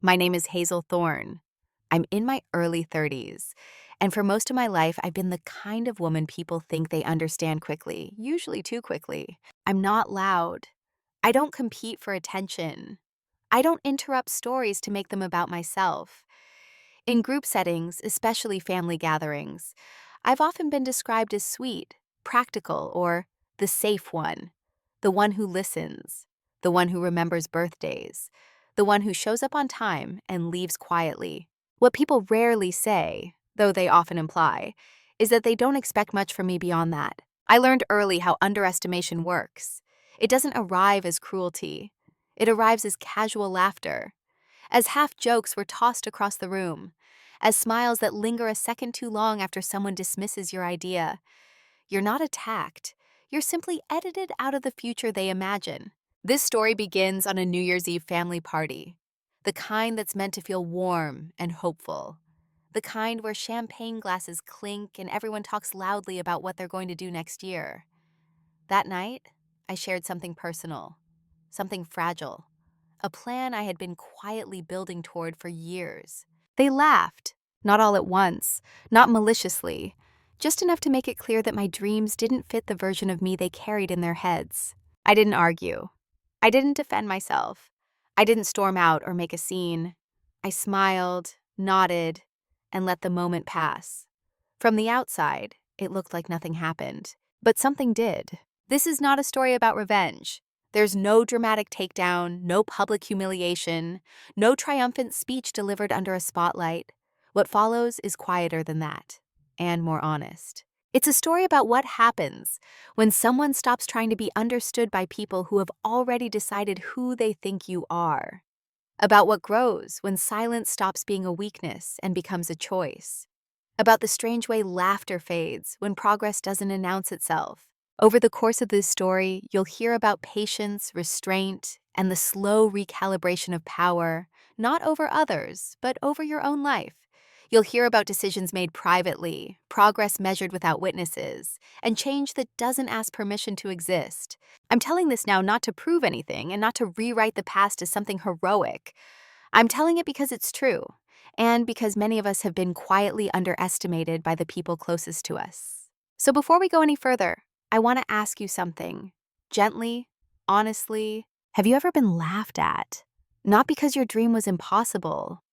My name is Hazel Thorne. I'm in my early 30s, and for most of my life, I've been the kind of woman people think they understand quickly, usually too quickly. I'm not loud. I don't compete for attention. I don't interrupt stories to make them about myself. In group settings, especially family gatherings, I've often been described as sweet, practical, or the safe one, the one who listens, the one who remembers birthdays, the one who shows up on time and leaves quietly. What people rarely say, though they often imply, is that they don't expect much from me beyond that. I learned early how underestimation works. It doesn't arrive as cruelty. It arrives as casual laughter, as half jokes were tossed across the room, as smiles that linger a second too long after someone dismisses your idea. You're not attacked. You're simply edited out of the future they imagine. This story begins on a New Year's Eve family party, the kind that's meant to feel warm and hopeful, the kind where champagne glasses clink and everyone talks loudly about what they're going to do next year. That night, I shared something personal, something fragile, a plan I had been quietly building toward for years. They laughed, not all at once, not maliciously, just enough to make it clear that my dreams didn't fit the version of me they carried in their heads. I didn't argue. I didn't defend myself. I didn't storm out or make a scene. I smiled, nodded, and let the moment pass. From the outside, it looked like nothing happened, but something did. This is not a story about revenge. There's no dramatic takedown, no public humiliation, no triumphant speech delivered under a spotlight. What follows is quieter than that, and more honest. It's a story about what happens when someone stops trying to be understood by people who have already decided who they think you are. About what grows when silence stops being a weakness and becomes a choice. About the strange way laughter fades when progress doesn't announce itself. Over the course of this story, you'll hear about patience, restraint, and the slow recalibration of power, not over others, but over your own life. You'll hear about decisions made privately, progress measured without witnesses, and change that doesn't ask permission to exist. I'm telling this now not to prove anything and not to rewrite the past as something heroic. I'm telling it because it's true, and because many of us have been quietly underestimated by the people closest to us. So before we go any further, I want to ask you something. Gently, honestly, have you ever been laughed at? Not because your dream was impossible,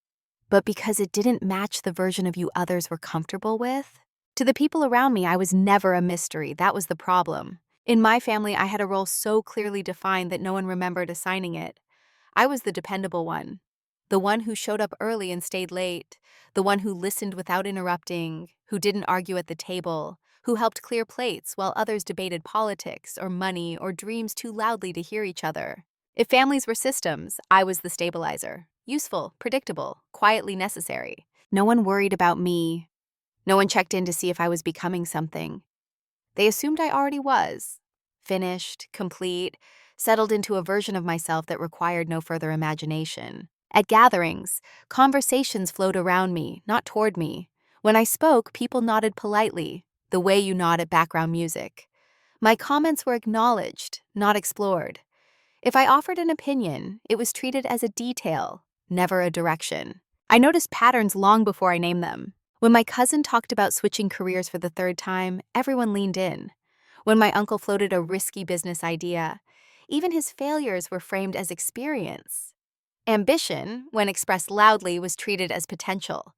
but because it didn't match the version of you others were comfortable with? To the people around me, I was never a mystery. That was the problem. In my family, I had a role so clearly defined that no one remembered assigning it. I was the dependable one, the one who showed up early and stayed late, the one who listened without interrupting, who didn't argue at the table, who helped clear plates while others debated politics or money or dreams too loudly to hear each other. If families were systems, I was the stabilizer. Useful, predictable, quietly necessary. No one worried about me. No one checked in to see if I was becoming something. They assumed I already was. Finished, complete, settled into a version of myself that required no further imagination. At gatherings, conversations flowed around me, not toward me. When I spoke, people nodded politely, the way you nod at background music. My comments were acknowledged, not explored. If I offered an opinion, it was treated as a detail, never a direction. I noticed patterns long before I named them. When my cousin talked about switching careers for the third time, everyone leaned in. When my uncle floated a risky business idea, even his failures were framed as experience. Ambition, when expressed loudly, was treated as potential,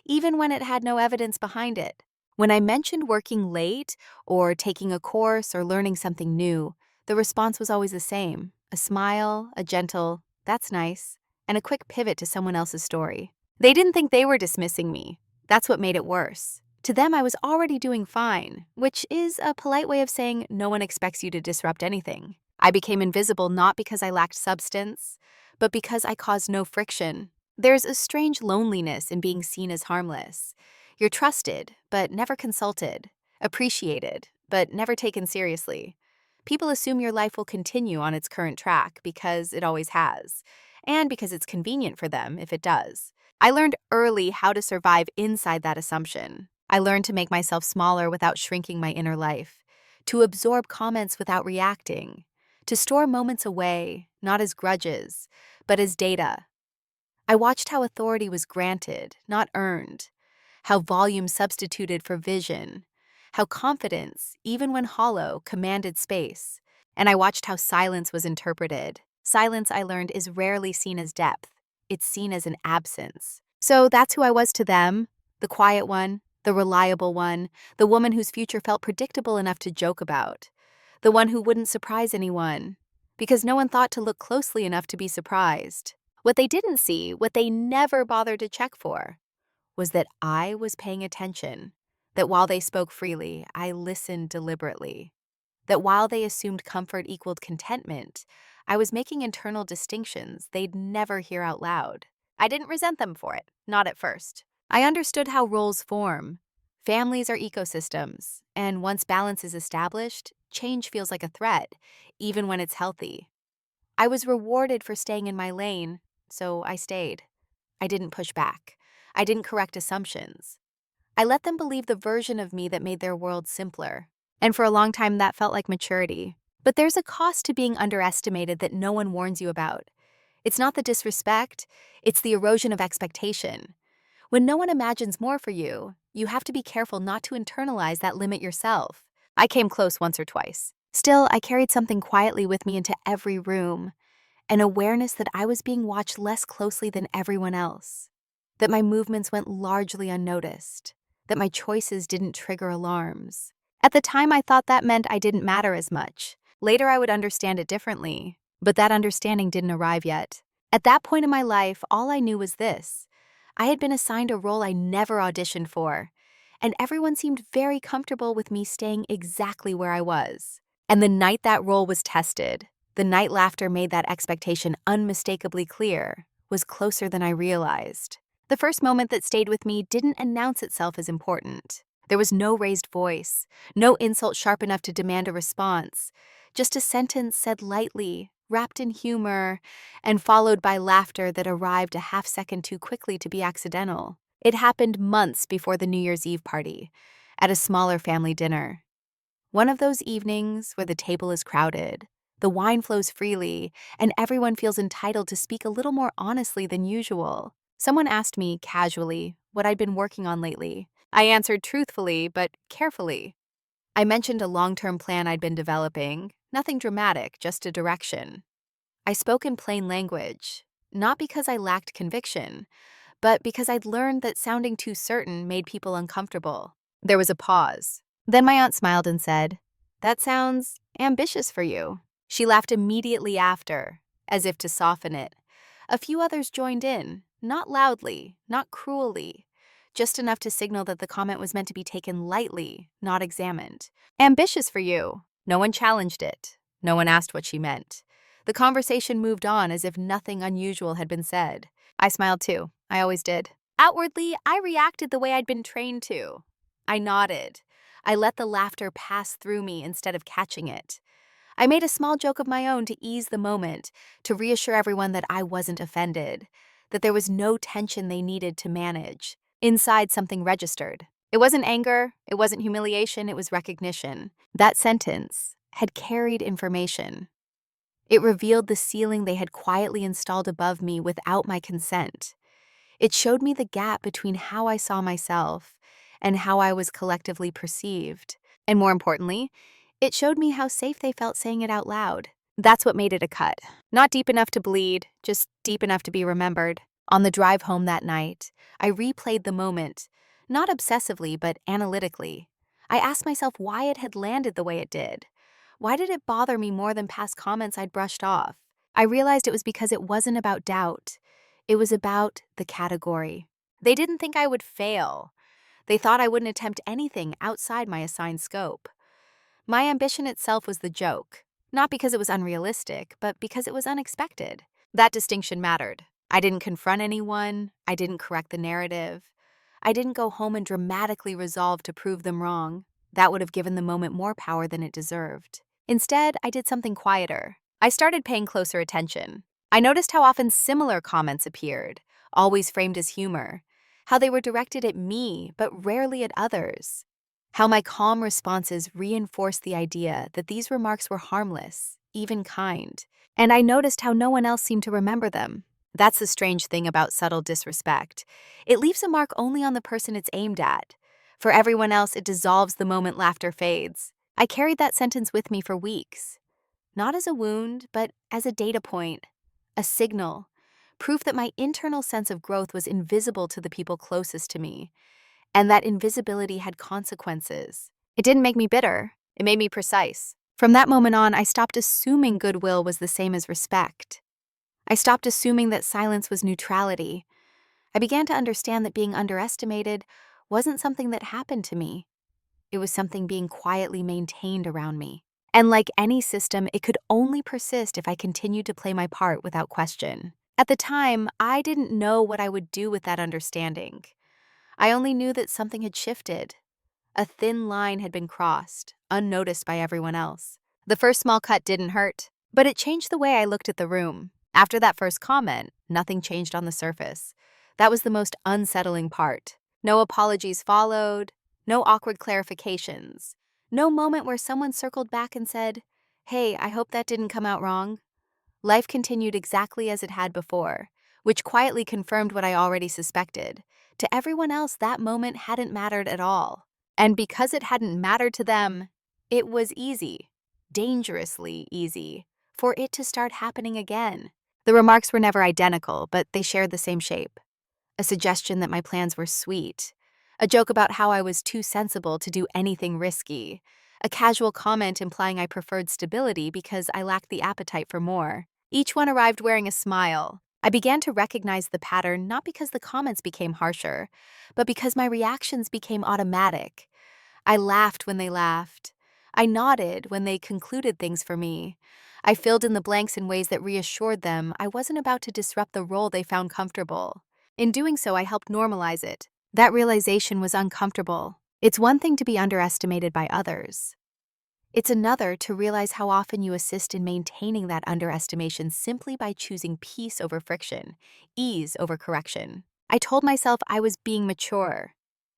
even when it had no evidence behind it. When I mentioned working late, or taking a course, or learning something new, the response was always the same: a smile, a gentle, "That's nice," and a quick pivot to someone else's story. They didn't think they were dismissing me. That's what made it worse. To them, I was already doing fine, which is a polite way of saying no one expects you to disrupt anything. I became invisible not because I lacked substance, but because I caused no friction. There's a strange loneliness in being seen as harmless. You're trusted, but never consulted. Appreciated, but never taken seriously. People assume your life will continue on its current track because it always has, and because it's convenient for them if it does. I learned early how to survive inside that assumption. I learned to make myself smaller without shrinking my inner life, to absorb comments without reacting, to store moments away, not as grudges, but as data. I watched how authority was granted, not earned, how volume substituted for vision, how confidence, even when hollow, commanded space. And I watched how silence was interpreted. Silence, I learned, is rarely seen as depth. It's seen as an absence. So that's who I was to them, the quiet one, the reliable one, the woman whose future felt predictable enough to joke about, the one who wouldn't surprise anyone, because no one thought to look closely enough to be surprised. What they didn't see, what they never bothered to check for, was that I was paying attention, that while they spoke freely, I listened deliberately, that while they assumed comfort equaled contentment, I was making internal distinctions they'd never hear out loud. I didn't resent them for it, not at first. I understood how roles form. Families are ecosystems, and once balance is established, change feels like a threat, even when it's healthy. I was rewarded for staying in my lane, so I stayed. I didn't push back. I didn't correct assumptions. I let them believe the version of me that made their world simpler. And for a long time, that felt like maturity. But there's a cost to being underestimated that no one warns you about. It's not the disrespect, it's the erosion of expectation. When no one imagines more for you, you have to be careful not to internalize that limit yourself. I came close once or twice. Still, I carried something quietly with me into every room, an awareness that I was being watched less closely than everyone else, that my movements went largely unnoticed, that my choices didn't trigger alarms. At the time, I thought that meant I didn't matter as much. Later, I would understand it differently, but that understanding didn't arrive yet. At that point in my life, all I knew was this. I had been assigned a role I never auditioned for, and everyone seemed very comfortable with me staying exactly where I was. And the night that role was tested, the night laughter made that expectation unmistakably clear, was closer than I realized. The first moment that stayed with me didn't announce itself as important. There was no raised voice, no insult sharp enough to demand a response, just a sentence said lightly, wrapped in humor, and followed by laughter that arrived a half second too quickly to be accidental. It happened months before the New Year's Eve party, at a smaller family dinner. One of those evenings where the table is crowded, the wine flows freely, and everyone feels entitled to speak a little more honestly than usual. Someone asked me, casually, what I'd been working on lately. I answered truthfully, but carefully. I mentioned a long-term plan I'd been developing, nothing dramatic, just a direction. I spoke in plain language, not because I lacked conviction, but because I'd learned that sounding too certain made people uncomfortable. There was a pause. Then my aunt smiled and said, "That sounds ambitious for you." She laughed immediately after, as if to soften it. A few others joined in, not loudly, not cruelly, just enough to signal that the comment was meant to be taken lightly, not examined. Ambitious for you. No one challenged it. No one asked what she meant. The conversation moved on as if nothing unusual had been said. I smiled too. I always did. Outwardly, I reacted the way I'd been trained to. I nodded. I let the laughter pass through me instead of catching it. I made a small joke of my own to ease the moment, to reassure everyone that I wasn't offended, that there was no tension they needed to manage. Inside, something registered. It wasn't anger, it wasn't humiliation, it was recognition. That sentence had carried information. It revealed the ceiling they had quietly installed above me without my consent. It showed me the gap between how I saw myself and how I was collectively perceived. And more importantly, it showed me how safe they felt saying it out loud. That's what made it a cut. Not deep enough to bleed, just deep enough to be remembered. On the drive home that night, I replayed the moment, not obsessively, but analytically. I asked myself why it had landed the way it did. Why did it bother me more than past comments I'd brushed off? I realized it was because it wasn't about doubt. It was about the category. They didn't think I would fail. They thought I wouldn't attempt anything outside my assigned scope. My ambition itself was the joke, not because it was unrealistic, but because it was unexpected. That distinction mattered. I didn't confront anyone. I didn't correct the narrative. I didn't go home and dramatically resolve to prove them wrong. That would have given the moment more power than it deserved. Instead, I did something quieter. I started paying closer attention. I noticed how often similar comments appeared, always framed as humor, how they were directed at me, but rarely at others, how my calm responses reinforced the idea that these remarks were harmless, even kind, and I noticed how no one else seemed to remember them. That's the strange thing about subtle disrespect. It leaves a mark only on the person it's aimed at. For everyone else, it dissolves the moment laughter fades. I carried that sentence with me for weeks. Not as a wound, but as a data point, a signal, proof that my internal sense of growth was invisible to the people closest to me, and that invisibility had consequences. It didn't make me bitter, it made me precise. From that moment on, I stopped assuming goodwill was the same as respect. I stopped assuming that silence was neutrality. I began to understand that being underestimated wasn't something that happened to me. It was something being quietly maintained around me. And like any system, it could only persist if I continued to play my part without question. At the time, I didn't know what I would do with that understanding. I only knew that something had shifted. A thin line had been crossed, unnoticed by everyone else. The first small cut didn't hurt, but it changed the way I looked at the room. After that first comment, nothing changed on the surface. That was the most unsettling part. No apologies followed, no awkward clarifications, no moment where someone circled back and said, "Hey, I hope that didn't come out wrong." Life continued exactly as it had before, which quietly confirmed what I already suspected. To everyone else, that moment hadn't mattered at all. And because it hadn't mattered to them, it was easy, dangerously easy, for it to start happening again. The remarks were never identical, but they shared the same shape. A suggestion that my plans were sweet. A joke about how I was too sensible to do anything risky. A casual comment implying I preferred stability because I lacked the appetite for more. Each one arrived wearing a smile. I began to recognize the pattern not because the comments became harsher, but because my reactions became automatic. I laughed when they laughed. I nodded when they concluded things for me. I filled in the blanks in ways that reassured them I wasn't about to disrupt the role they found comfortable. In doing so, I helped normalize it. That realization was uncomfortable. It's one thing to be underestimated by others. It's another to realize how often you assist in maintaining that underestimation simply by choosing peace over friction, ease over correction. I told myself I was being mature,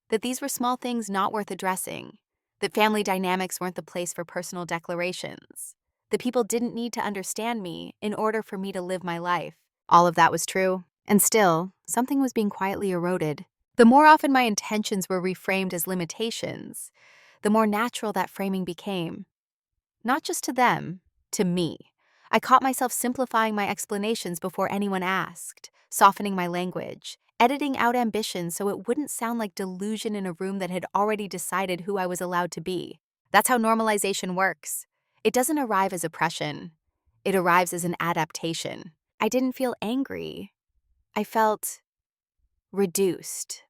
that these were small things not worth addressing, that family dynamics weren't the place for personal declarations, that people didn't need to understand me in order for me to live my life. All of that was true, and still, something was being quietly eroded. The more often my intentions were reframed as limitations, the more natural that framing became. Not just to them, to me. I caught myself simplifying my explanations before anyone asked, softening my language, editing out ambition so it wouldn't sound like delusion in a room that had already decided who I was allowed to be. That's how normalization works. It doesn't arrive as oppression. It arrives as an adaptation. I didn't feel angry. I felt reduced.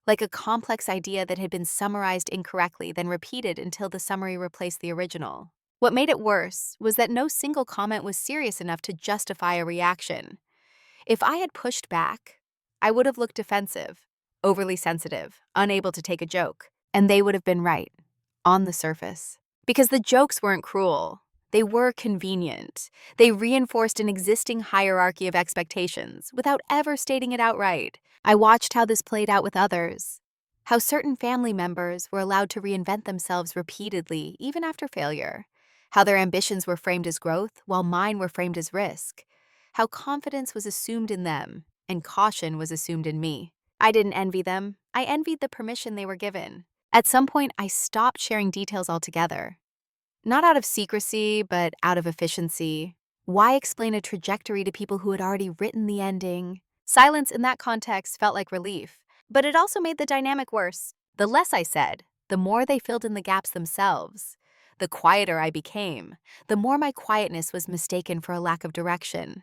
Like a complex idea that had been summarized incorrectly, then repeated until the summary replaced the original. What made it worse was that no single comment was serious enough to justify a reaction. If I had pushed back, I would have looked defensive, overly sensitive, unable to take a joke, and they would have been right, on the surface. Because the jokes weren't cruel. They were convenient. They reinforced an existing hierarchy of expectations without ever stating it outright. I watched how this played out with others. How certain family members were allowed to reinvent themselves repeatedly, even after failure. How their ambitions were framed as growth, while mine were framed as risk. How confidence was assumed in them, and caution was assumed in me. I didn't envy them. I envied the permission they were given. At some point, I stopped sharing details altogether. Not out of secrecy, but out of efficiency. Why explain a trajectory to people who had already written the ending? Silence in that context felt like relief, but it also made the dynamic worse. The less I said, the more they filled in the gaps themselves. The quieter I became, the more my quietness was mistaken for a lack of direction.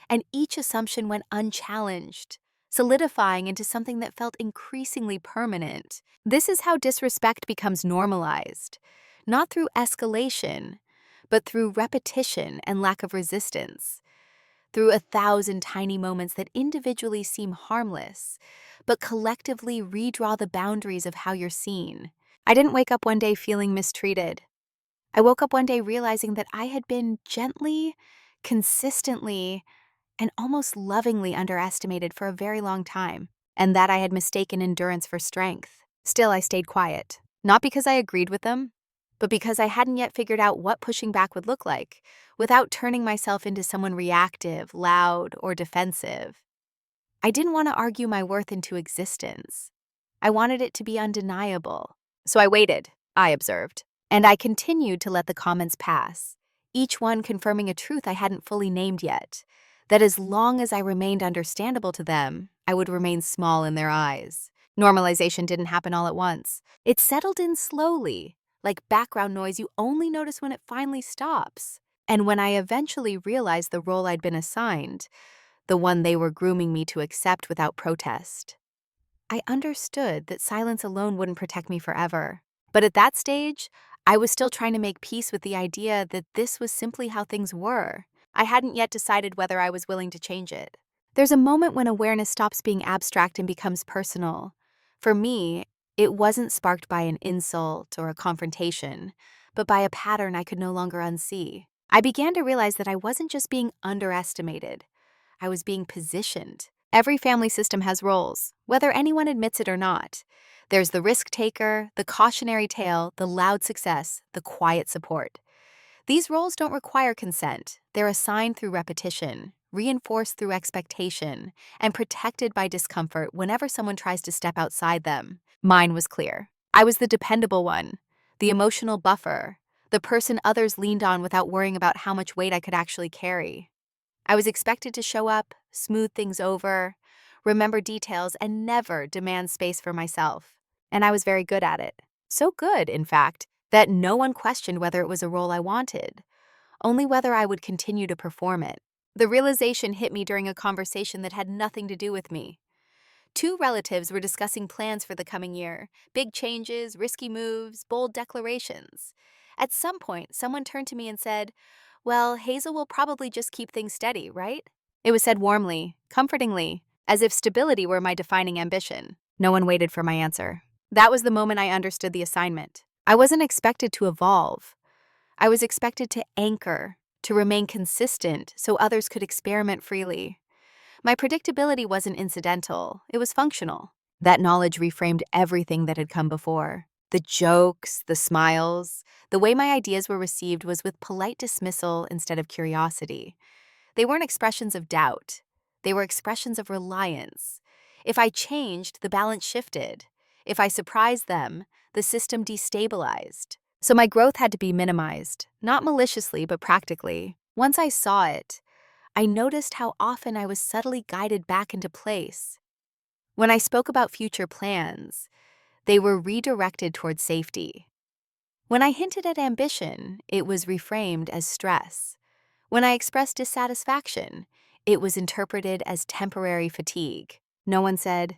And each assumption went unchallenged, solidifying into something that felt increasingly permanent. This is how disrespect becomes normalized. Not through escalation, but through repetition and lack of resistance. Through 1,000 tiny moments that individually seem harmless, but collectively redraw the boundaries of how you're seen. I didn't wake up one day feeling mistreated. I woke up one day realizing that I had been gently, consistently, and almost lovingly underestimated for a very long time, and that I had mistaken endurance for strength. Still, I stayed quiet. Not because I agreed with them, but because I hadn't yet figured out what pushing back would look like, without turning myself into someone reactive, loud, or defensive. I didn't want to argue my worth into existence. I wanted it to be undeniable. So I waited, I observed, and I continued to let the comments pass, each one confirming a truth I hadn't fully named yet, that as long as I remained understandable to them, I would remain small in their eyes. Normalization didn't happen all at once. It settled in slowly, like background noise you only notice when it finally stops. And when I eventually realized the role I'd been assigned, the one they were grooming me to accept without protest, I understood that silence alone wouldn't protect me forever. But at that stage, I was still trying to make peace with the idea that this was simply how things were. I hadn't yet decided whether I was willing to change it. There's a moment when awareness stops being abstract and becomes personal. For me, it wasn't sparked by an insult or a confrontation, but by a pattern I could no longer unsee. I began to realize that I wasn't just being underestimated, I was being positioned. Every family system has roles, whether anyone admits it or not. There's the risk taker, the cautionary tale, the loud success, the quiet support. These roles don't require consent. They're assigned through repetition, reinforced through expectation, and protected by discomfort whenever someone tries to step outside them. Mine was clear. I was the dependable one, the emotional buffer, the person others leaned on without worrying about how much weight I could actually carry. I was expected to show up, smooth things over, remember details, and never demand space for myself. And I was very good at it. So good, in fact, that no one questioned whether it was a role I wanted, only whether I would continue to perform it. The realization hit me during a conversation that had nothing to do with me. Two relatives were discussing plans for the coming year, big changes, risky moves, bold declarations. At some point, someone turned to me and said, "Well, Hazel will probably just keep things steady, right?" It was said warmly, comfortingly, as if stability were my defining ambition. No one waited for my answer. That was the moment I understood the assignment. I wasn't expected to evolve. I was expected to anchor, to remain consistent so others could experiment freely. My predictability wasn't incidental, it was functional. That knowledge reframed everything that had come before. The jokes, the smiles, the way my ideas were received was with polite dismissal instead of curiosity. They weren't expressions of doubt. They were expressions of reliance. If I changed, the balance shifted. If I surprised them, the system destabilized. So my growth had to be minimized, not maliciously, but practically. Once I saw it, I noticed how often I was subtly guided back into place. When I spoke about future plans, they were redirected toward safety. When I hinted at ambition, it was reframed as stress. When I expressed dissatisfaction, it was interpreted as temporary fatigue. No one said,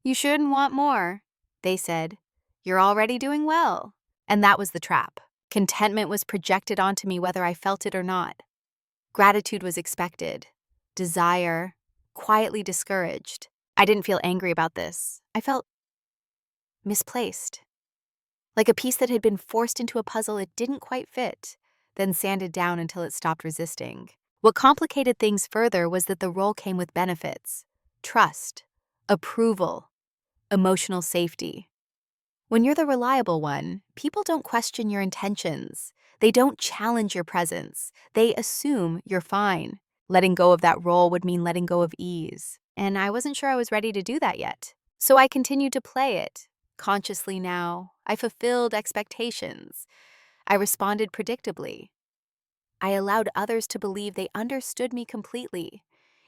"You shouldn't want more." They said, "You're already doing well." And that was the trap. Contentment was projected onto me whether I felt it or not. Gratitude was expected. Desire, quietly discouraged. I didn't feel angry about this. I felt misplaced. Like a piece that had been forced into a puzzle it didn't quite fit, then sanded down until it stopped resisting. What complicated things further was that the role came with benefits: trust, approval, emotional safety. When you're the reliable one, people don't question your intentions. They don't challenge your presence. They assume you're fine. Letting go of that role would mean letting go of ease. And I wasn't sure I was ready to do that yet. So I continued to play it. Consciously now, I fulfilled expectations. I responded predictably. I allowed others to believe they understood me completely,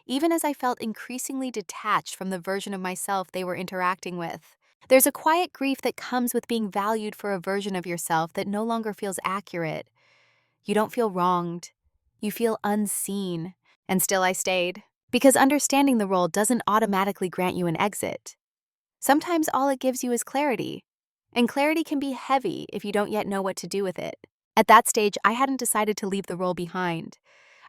even as I felt increasingly detached from the version of myself they were interacting with. There's a quiet grief that comes with being valued for a version of yourself that no longer feels accurate. You don't feel wronged. You feel unseen. And still I stayed. Because understanding the role doesn't automatically grant you an exit. Sometimes all it gives you is clarity. And clarity can be heavy if you don't yet know what to do with it. At that stage, I hadn't decided to leave the role behind.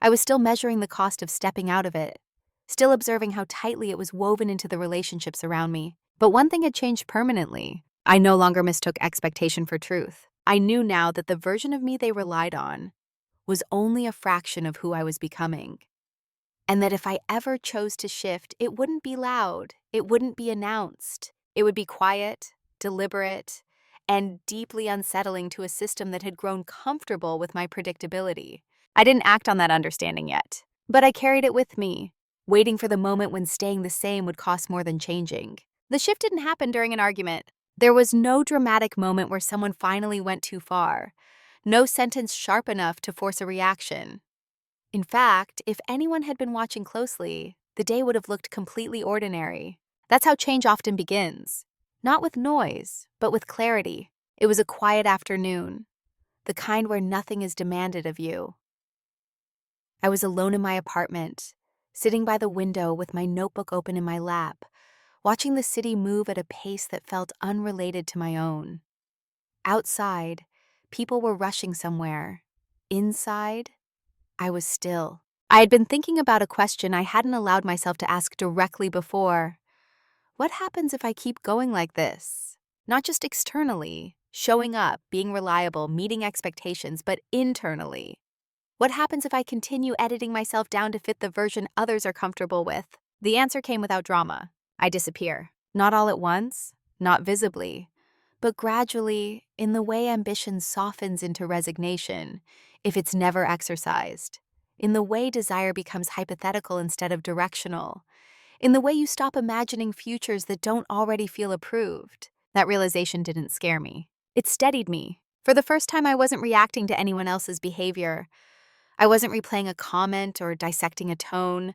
I was still measuring the cost of stepping out of it, still observing how tightly it was woven into the relationships around me. But one thing had changed permanently. I no longer mistook expectation for truth. I knew now that the version of me they relied on was only a fraction of who I was becoming. And that if I ever chose to shift, it wouldn't be loud, it wouldn't be announced. It would be quiet, deliberate, and deeply unsettling to a system that had grown comfortable with my predictability. I didn't act on that understanding yet, but I carried it with me, waiting for the moment when staying the same would cost more than changing. The shift didn't happen during an argument. There was no dramatic moment where someone finally went too far, no sentence sharp enough to force a reaction. In fact, if anyone had been watching closely, the day would have looked completely ordinary. That's how change often begins. Not with noise, but with clarity. It was a quiet afternoon, the kind where nothing is demanded of you. I was alone in my apartment, sitting by the window with my notebook open in my lap, watching the city move at a pace that felt unrelated to my own. Outside, people were rushing somewhere. Inside, I was still. I had been thinking about a question I hadn't allowed myself to ask directly before. What happens if I keep going like this? Not just externally, showing up, being reliable, meeting expectations, but internally. What happens if I continue editing myself down to fit the version others are comfortable with? The answer came without drama. I disappear. Not all at once, not visibly, but gradually, in the way ambition softens into resignation, if it's never exercised. In the way desire becomes hypothetical instead of directional. In the way you stop imagining futures that don't already feel approved. That realization didn't scare me. It steadied me. For the first time, I wasn't reacting to anyone else's behavior. I wasn't replaying a comment or dissecting a tone.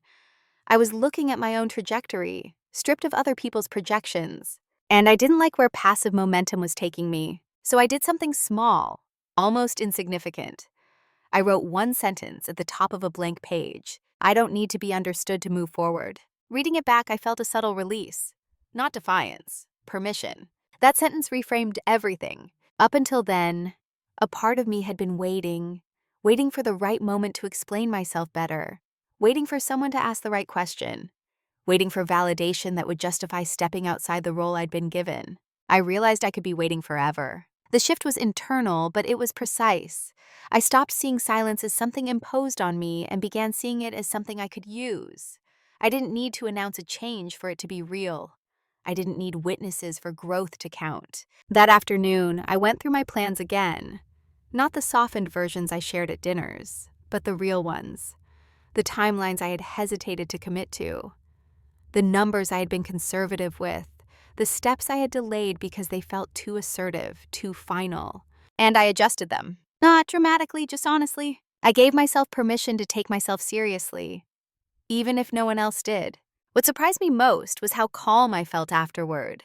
I was looking at my own trajectory, stripped of other people's projections. And I didn't like where passive momentum was taking me, so I did something small, almost insignificant. I wrote one sentence at the top of a blank page. I don't need to be understood to move forward. Reading it back, I felt a subtle release. Not defiance, permission. That sentence reframed everything. Up until then, a part of me had been waiting for the right moment to explain myself better, waiting for someone to ask the right question, waiting for validation that would justify stepping outside the role I'd been given. I realized I could be waiting forever. The shift was internal, but it was precise. I stopped seeing silence as something imposed on me and began seeing it as something I could use. I didn't need to announce a change for it to be real. I didn't need witnesses for growth to count. That afternoon, I went through my plans again. Not the softened versions I shared at dinners, but the real ones. The timelines I had hesitated to commit to. The numbers I had been conservative with. The steps I had delayed because they felt too assertive, too final. And I adjusted them. Not dramatically, just honestly. I gave myself permission to take myself seriously, even if no one else did. What surprised me most was how calm I felt afterward.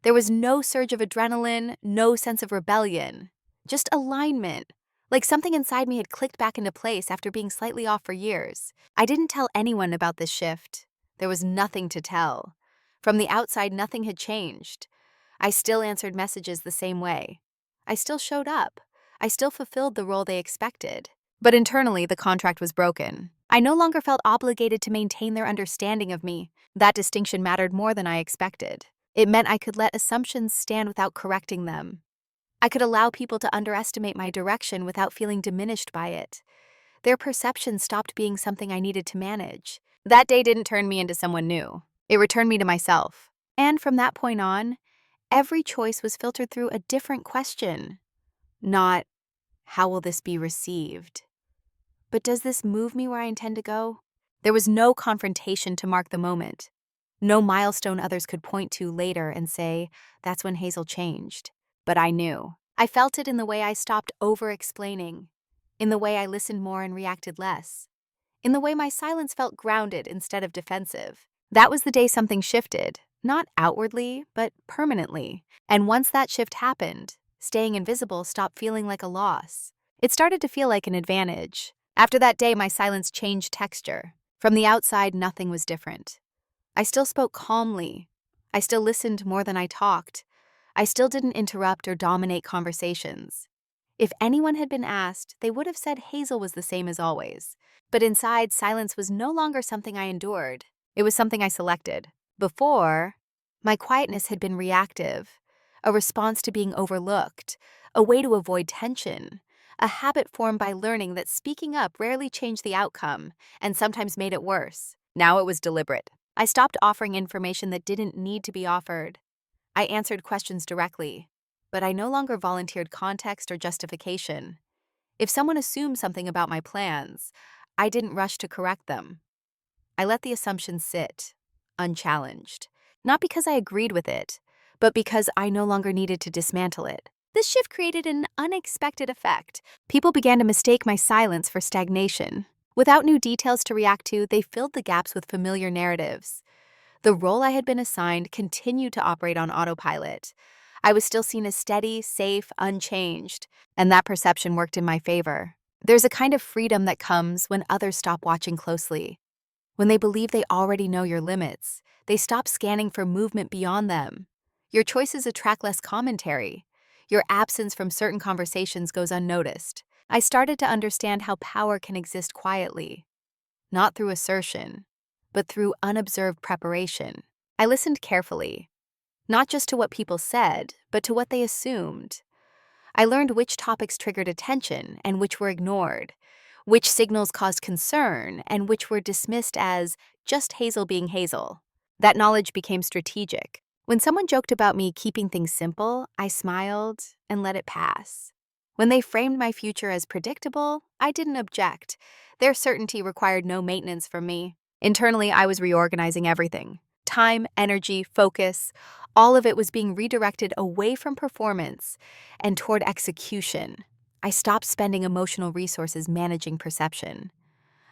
There was no surge of adrenaline, no sense of rebellion. Just alignment, like something inside me had clicked back into place after being slightly off for years. I didn't tell anyone about this shift. There was nothing to tell. From the outside, nothing had changed. I still answered messages the same way. I still showed up. I still fulfilled the role they expected. But internally, the contract was broken. I no longer felt obligated to maintain their understanding of me. That distinction mattered more than I expected. It meant I could let assumptions stand without correcting them. I could allow people to underestimate my direction without feeling diminished by it. Their perception stopped being something I needed to manage. That day didn't turn me into someone new. It returned me to myself. And from that point on, every choice was filtered through a different question. Not, how will this be received? But does this move me where I intend to go? There was no confrontation to mark the moment. No milestone others could point to later and say, that's when Hazel changed. But I knew. I felt it in the way I stopped over-explaining, in the way I listened more and reacted less, in the way my silence felt grounded instead of defensive. That was the day something shifted, not outwardly, but permanently. And once that shift happened, staying invisible stopped feeling like a loss. It started to feel like an advantage. After that day, my silence changed texture. From the outside, nothing was different. I still spoke calmly. I still listened more than I talked. I still didn't interrupt or dominate conversations. If anyone had been asked, they would have said Hazel was the same as always. But inside, silence was no longer something I endured. It was something I selected. Before, my quietness had been reactive, a response to being overlooked, a way to avoid tension, a habit formed by learning that speaking up rarely changed the outcome and sometimes made it worse. Now it was deliberate. I stopped offering information that didn't need to be offered. I answered questions directly. but I no longer volunteered context or justification. If someone assumed something about my plans, I didn't rush to correct them. I let the assumption sit, unchallenged. Not because I agreed with it, but because I no longer needed to dismantle it. This shift created an unexpected effect. People began to mistake my silence for stagnation. Without new details to react to, they filled the gaps with familiar narratives. The role I had been assigned continued to operate on autopilot. I was still seen as steady, safe, unchanged, and that perception worked in my favor. There's a kind of freedom that comes when others stop watching closely. When they believe they already know your limits, they stop scanning for movement beyond them. Your choices attract less commentary. Your absence from certain conversations goes unnoticed. I started to understand how power can exist quietly, not through assertion, but through unobserved preparation. I listened carefully, not just to what people said, but to what they assumed. I learned which topics triggered attention and which were ignored, which signals caused concern and which were dismissed as just Hazel being Hazel. That knowledge became strategic. When someone joked about me keeping things simple, I smiled and let it pass. When they framed my future as predictable, I didn't object. Their certainty required no maintenance from me. Internally, I was reorganizing everything. Time, energy, focus, all of it was being redirected away from performance and toward execution. I stopped spending emotional resources managing perception.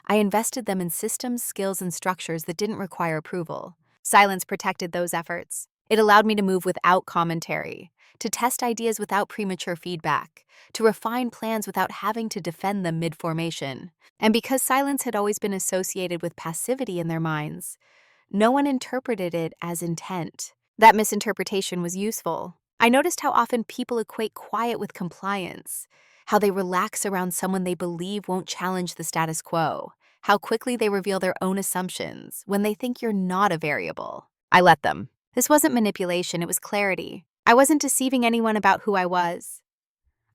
I invested them in systems, skills, and structures that didn't require approval. Silence protected those efforts. It allowed me to move without commentary, to test ideas without premature feedback, to refine plans without having to defend them mid-formation. And because silence had always been associated with passivity in their minds, no one interpreted it as intent. That misinterpretation was useful. I noticed how often people equate quiet with compliance, how they relax around someone they believe won't challenge the status quo, how quickly they reveal their own assumptions when they think you're not a variable. I let them. This wasn't manipulation, it was clarity. I wasn't deceiving anyone about who I was.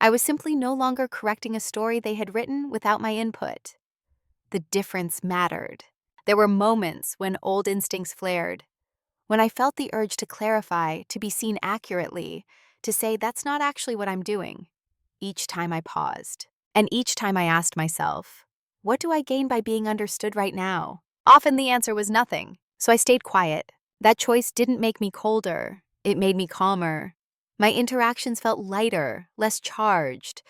I was simply no longer correcting a story they had written without my input. The difference mattered. There were moments when old instincts flared, when I felt the urge to clarify, to be seen accurately, to say that's not actually what I'm doing. Each time I paused, and each time I asked myself, what do I gain by being understood right now? Often the answer was nothing, so I stayed quiet. That choice didn't make me colder, it made me calmer. My interactions felt lighter, less charged.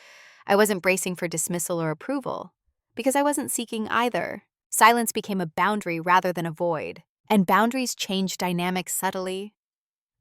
I wasn't bracing for dismissal or approval, because I wasn't seeking either. Silence became a boundary rather than a void, and boundaries changed dynamics subtly.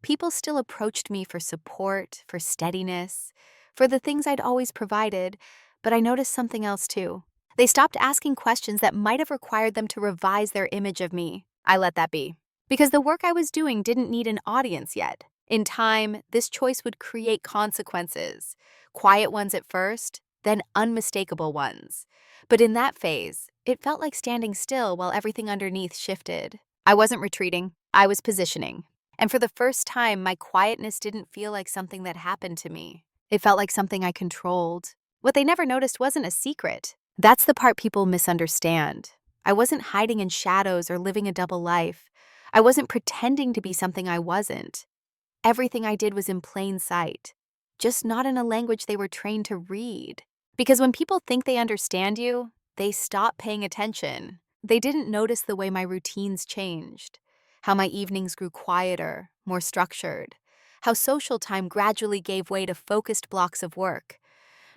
People still approached me for support, for steadiness, for the things I'd always provided, but I noticed something else too. They stopped asking questions that might have required them to revise their image of me. I let that be, because the work I was doing didn't need an audience yet. In time, this choice would create consequences, quiet ones at first, then unmistakable ones. But in that phase, it felt like standing still while everything underneath shifted. I wasn't retreating, I was positioning. And for the first time, my quietness didn't feel like something that happened to me. It felt like something I controlled. What they never noticed wasn't a secret. That's the part people misunderstand. I wasn't hiding in shadows or living a double life. I wasn't pretending to be something I wasn't. Everything I did was in plain sight, just not in a language they were trained to read. Because when people think they understand you, they stop paying attention. They didn't notice the way my routines changed, how my evenings grew quieter, more structured, how social time gradually gave way to focused blocks of work.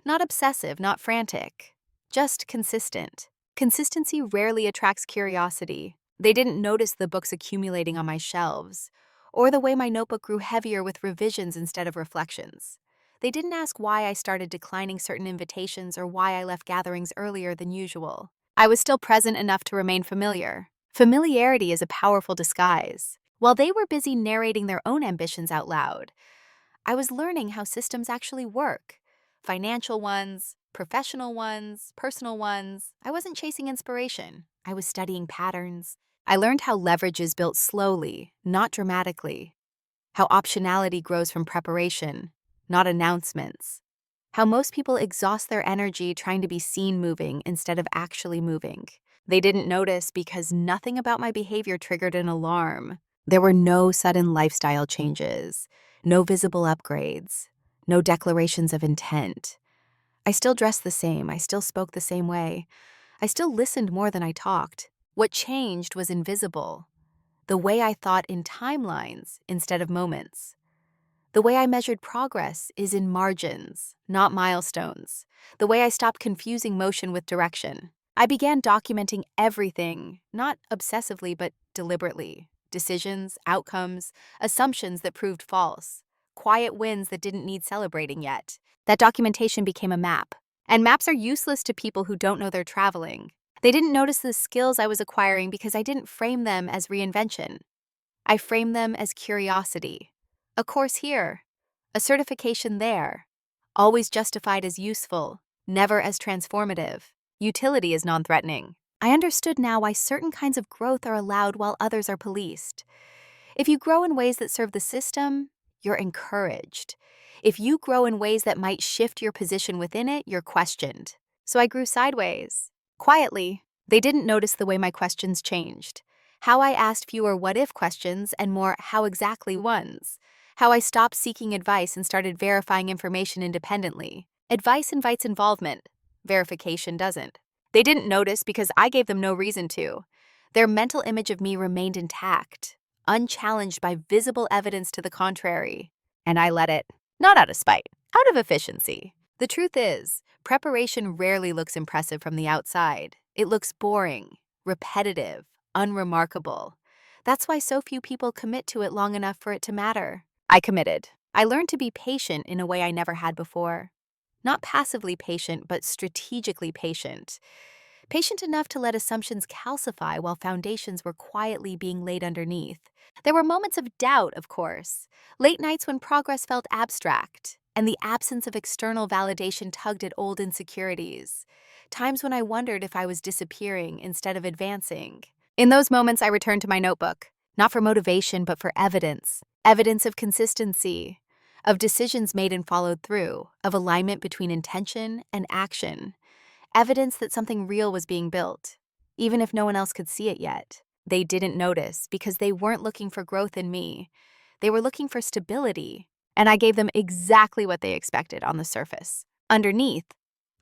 Not obsessive, not frantic, just consistent. Consistency rarely attracts curiosity. They didn't notice the books accumulating on my shelves, or the way my notebook grew heavier with revisions instead of reflections. They didn't ask why I started declining certain invitations or why I left gatherings earlier than usual. I was still present enough to remain familiar. Familiarity is a powerful disguise. While they were busy narrating their own ambitions out loud, I was learning how systems actually work. Financial ones, professional ones, personal ones. I wasn't chasing inspiration. I was studying patterns. I learned how leverage is built slowly, not dramatically. How optionality grows from preparation, not announcements. How most people exhaust their energy trying to be seen moving instead of actually moving. They didn't notice because nothing about my behavior triggered an alarm. There were no sudden lifestyle changes, no visible upgrades, no declarations of intent. I still dressed the same, I still spoke the same way, I still listened more than I talked. What changed was invisible. The way I thought in timelines instead of moments. The way I measured progress is in margins, not milestones. The way I stopped confusing motion with direction. I began documenting everything, not obsessively but deliberately. Decisions, outcomes, assumptions that proved false. Quiet wins that didn't need celebrating yet. That documentation became a map. And maps are useless to people who don't know they're traveling. They didn't notice the skills I was acquiring because I didn't frame them as reinvention. I framed them as curiosity. A course here, a certification there, always justified as useful, never as transformative. Utility is non-threatening. I understood now why certain kinds of growth are allowed while others are policed. If you grow in ways that serve the system, you're encouraged. If you grow in ways that might shift your position within it, you're questioned. So I grew sideways. Quietly, they didn't notice the way my questions changed. How I asked fewer what-if questions and more how exactly ones. How I stopped seeking advice and started verifying information independently. Advice invites involvement. Verification doesn't. They didn't notice because I gave them no reason to. Their mental image of me remained intact, unchallenged by visible evidence to the contrary. And I let it, not out of spite, out of efficiency. The truth is, preparation rarely looks impressive from the outside. It looks boring, repetitive, unremarkable. That's why so few people commit to it long enough for it to matter. I committed. I learned to be patient in a way I never had before. Not passively patient, but strategically patient. Patient enough to let assumptions calcify while foundations were quietly being laid underneath. There were moments of doubt, of course. Late nights when progress felt abstract, and the absence of external validation tugged at old insecurities. Times when I wondered if I was disappearing instead of advancing. In those moments, I returned to my notebook, not for motivation, but for evidence. Evidence of consistency, of decisions made and followed through, of alignment between intention and action. Evidence that something real was being built, even if no one else could see it yet. They didn't notice because they weren't looking for growth in me. They were looking for stability, and I gave them exactly what they expected on the surface. Underneath,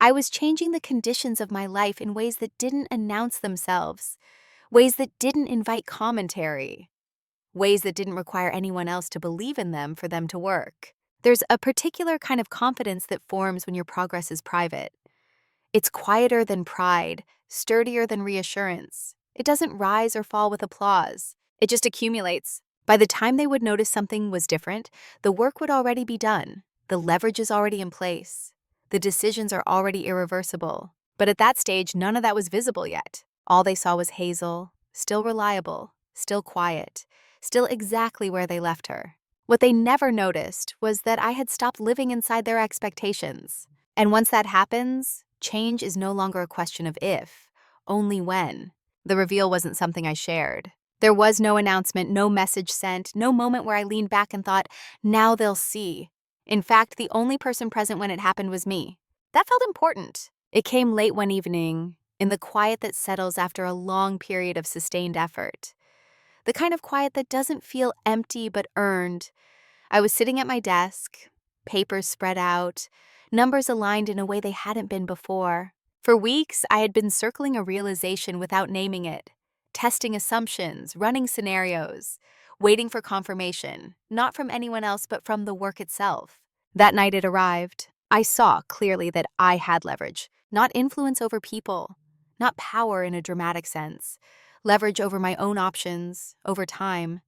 I was changing the conditions of my life in ways that didn't announce themselves, ways that didn't invite commentary, ways that didn't require anyone else to believe in them for them to work. There's a particular kind of confidence that forms when your progress is private. It's quieter than pride, sturdier than reassurance. It doesn't rise or fall with applause. It just accumulates. By the time they would notice something was different, the work would already be done. The leverage is already in place. The decisions are already irreversible. But at that stage, none of that was visible yet. All they saw was Hazel, still reliable, still quiet, still exactly where they left her. What they never noticed was that I had stopped living inside their expectations. And once that happens, change is no longer a question of if, only when. The reveal wasn't something I shared. There was no announcement, no message sent, no moment where I leaned back and thought, now they'll see. In fact, the only person present when it happened was me. That felt important. It came late one evening, in the quiet that settles after a long period of sustained effort. The kind of quiet that doesn't feel empty but earned. I was sitting at my desk, papers spread out, numbers aligned in a way they hadn't been before. For weeks, I had been circling a realization without naming it, testing assumptions, running scenarios, waiting for confirmation, not from anyone else but from the work itself. That night it arrived. I saw clearly that I had leverage, not influence over people, not power in a dramatic sense, leverage over my own options, over time,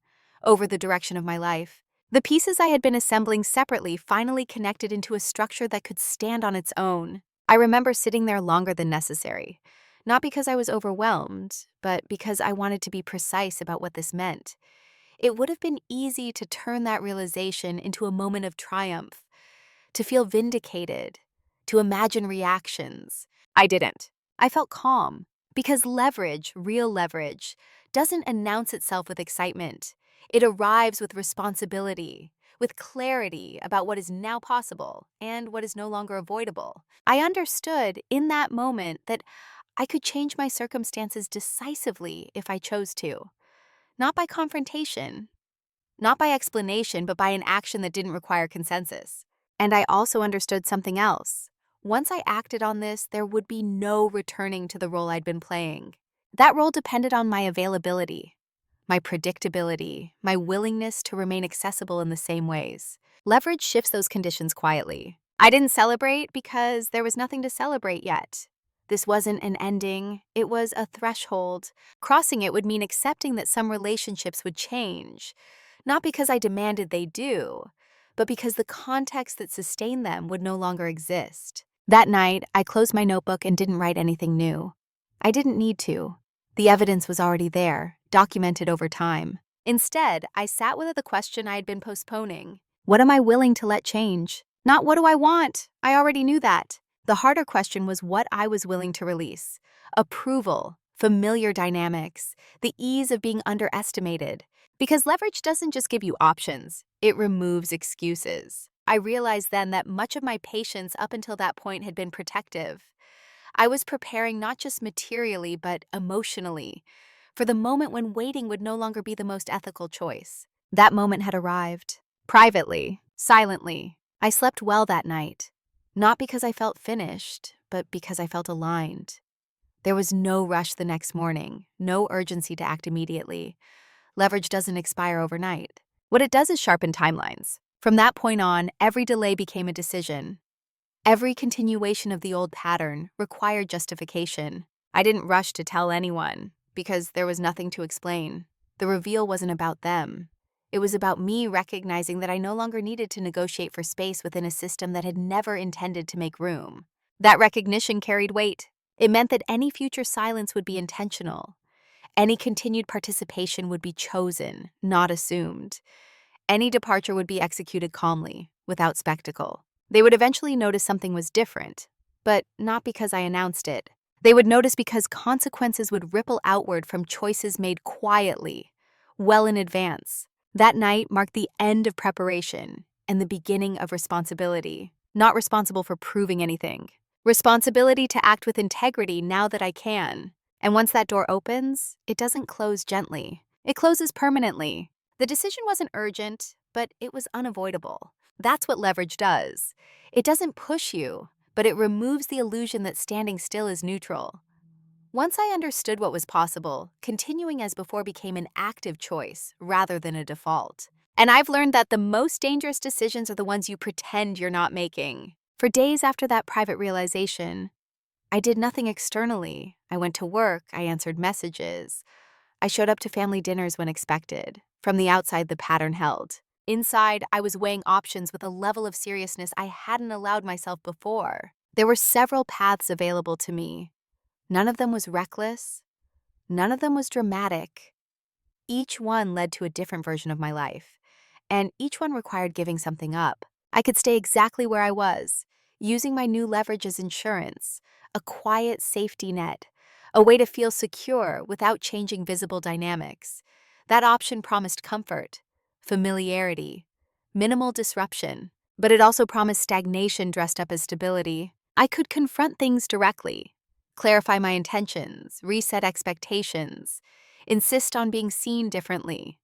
over the direction of my life. The pieces I had been assembling separately finally connected into a structure that could stand on its own. I remember sitting there longer than necessary, not because I was overwhelmed, but because I wanted to be precise about what this meant. It would have been easy to turn that realization into a moment of triumph, to feel vindicated, to imagine reactions. I didn't. I felt calm, because leverage, real leverage, doesn't announce itself with excitement. It arrives with responsibility, with clarity about what is now possible and what is no longer avoidable. I understood in that moment that I could change my circumstances decisively if I chose to. Not by confrontation, not by explanation, but by an action that didn't require consensus. And I also understood something else. Once I acted on this, there would be no returning to the role I'd been playing. That role depended on my availability, my predictability, my willingness to remain accessible in the same ways. Leverage shifts those conditions quietly. I didn't celebrate because there was nothing to celebrate yet. This wasn't an ending, it was a threshold. Crossing it would mean accepting that some relationships would change, not because I demanded they do, but because the context that sustained them would no longer exist. That night, I closed my notebook and didn't write anything new. I didn't need to. The evidence was already there, documented over time. Instead, I sat with the question I had been postponing. What am I willing to let change? Not what do I want? I already knew that. The harder question was what I was willing to release. Approval, familiar dynamics, the ease of being underestimated. Because leverage doesn't just give you options, it removes excuses. I realized then that much of my patience up until that point had been protective. I was preparing not just materially, but emotionally, for the moment when waiting would no longer be the most ethical choice. That moment had arrived. Privately, silently, I slept well that night. Not because I felt finished, but because I felt aligned. There was no rush the next morning, no urgency to act immediately. Leverage doesn't expire overnight. What it does is sharpen timelines. From that point on, every delay became a decision. Every continuation of the old pattern required justification. I didn't rush to tell anyone, because there was nothing to explain. The reveal wasn't about them. It was about me recognizing that I no longer needed to negotiate for space within a system that had never intended to make room. That recognition carried weight. It meant that any future silence would be intentional. Any continued participation would be chosen, not assumed. Any departure would be executed calmly, without spectacle. They would eventually notice something was different, but not because I announced it. They would notice because consequences would ripple outward from choices made quietly, well in advance. That night marked the end of preparation and the beginning of responsibility. Not responsible for proving anything. Responsibility to act with integrity now that I can. And once that door opens, it doesn't close gently. It closes permanently. The decision wasn't urgent, but it was unavoidable. That's what leverage does. It doesn't push you, but it removes the illusion that standing still is neutral. Once I understood what was possible, continuing as before became an active choice rather than a default. And I've learned that the most dangerous decisions are the ones you pretend you're not making. For days after that private realization, I did nothing externally. I went to work, I answered messages. I showed up to family dinners when expected. From the outside, the pattern held. Inside, I was weighing options with a level of seriousness I hadn't allowed myself before. There were several paths available to me. None of them was reckless. None of them was dramatic. Each one led to a different version of my life, and each one required giving something up. I could stay exactly where I was, using my new leverage as insurance, a quiet safety net, a way to feel secure without changing visible dynamics. That option promised comfort, familiarity, minimal disruption, but it also promised stagnation dressed up as stability. I could confront things directly, clarify my intentions, reset expectations, insist on being seen differently.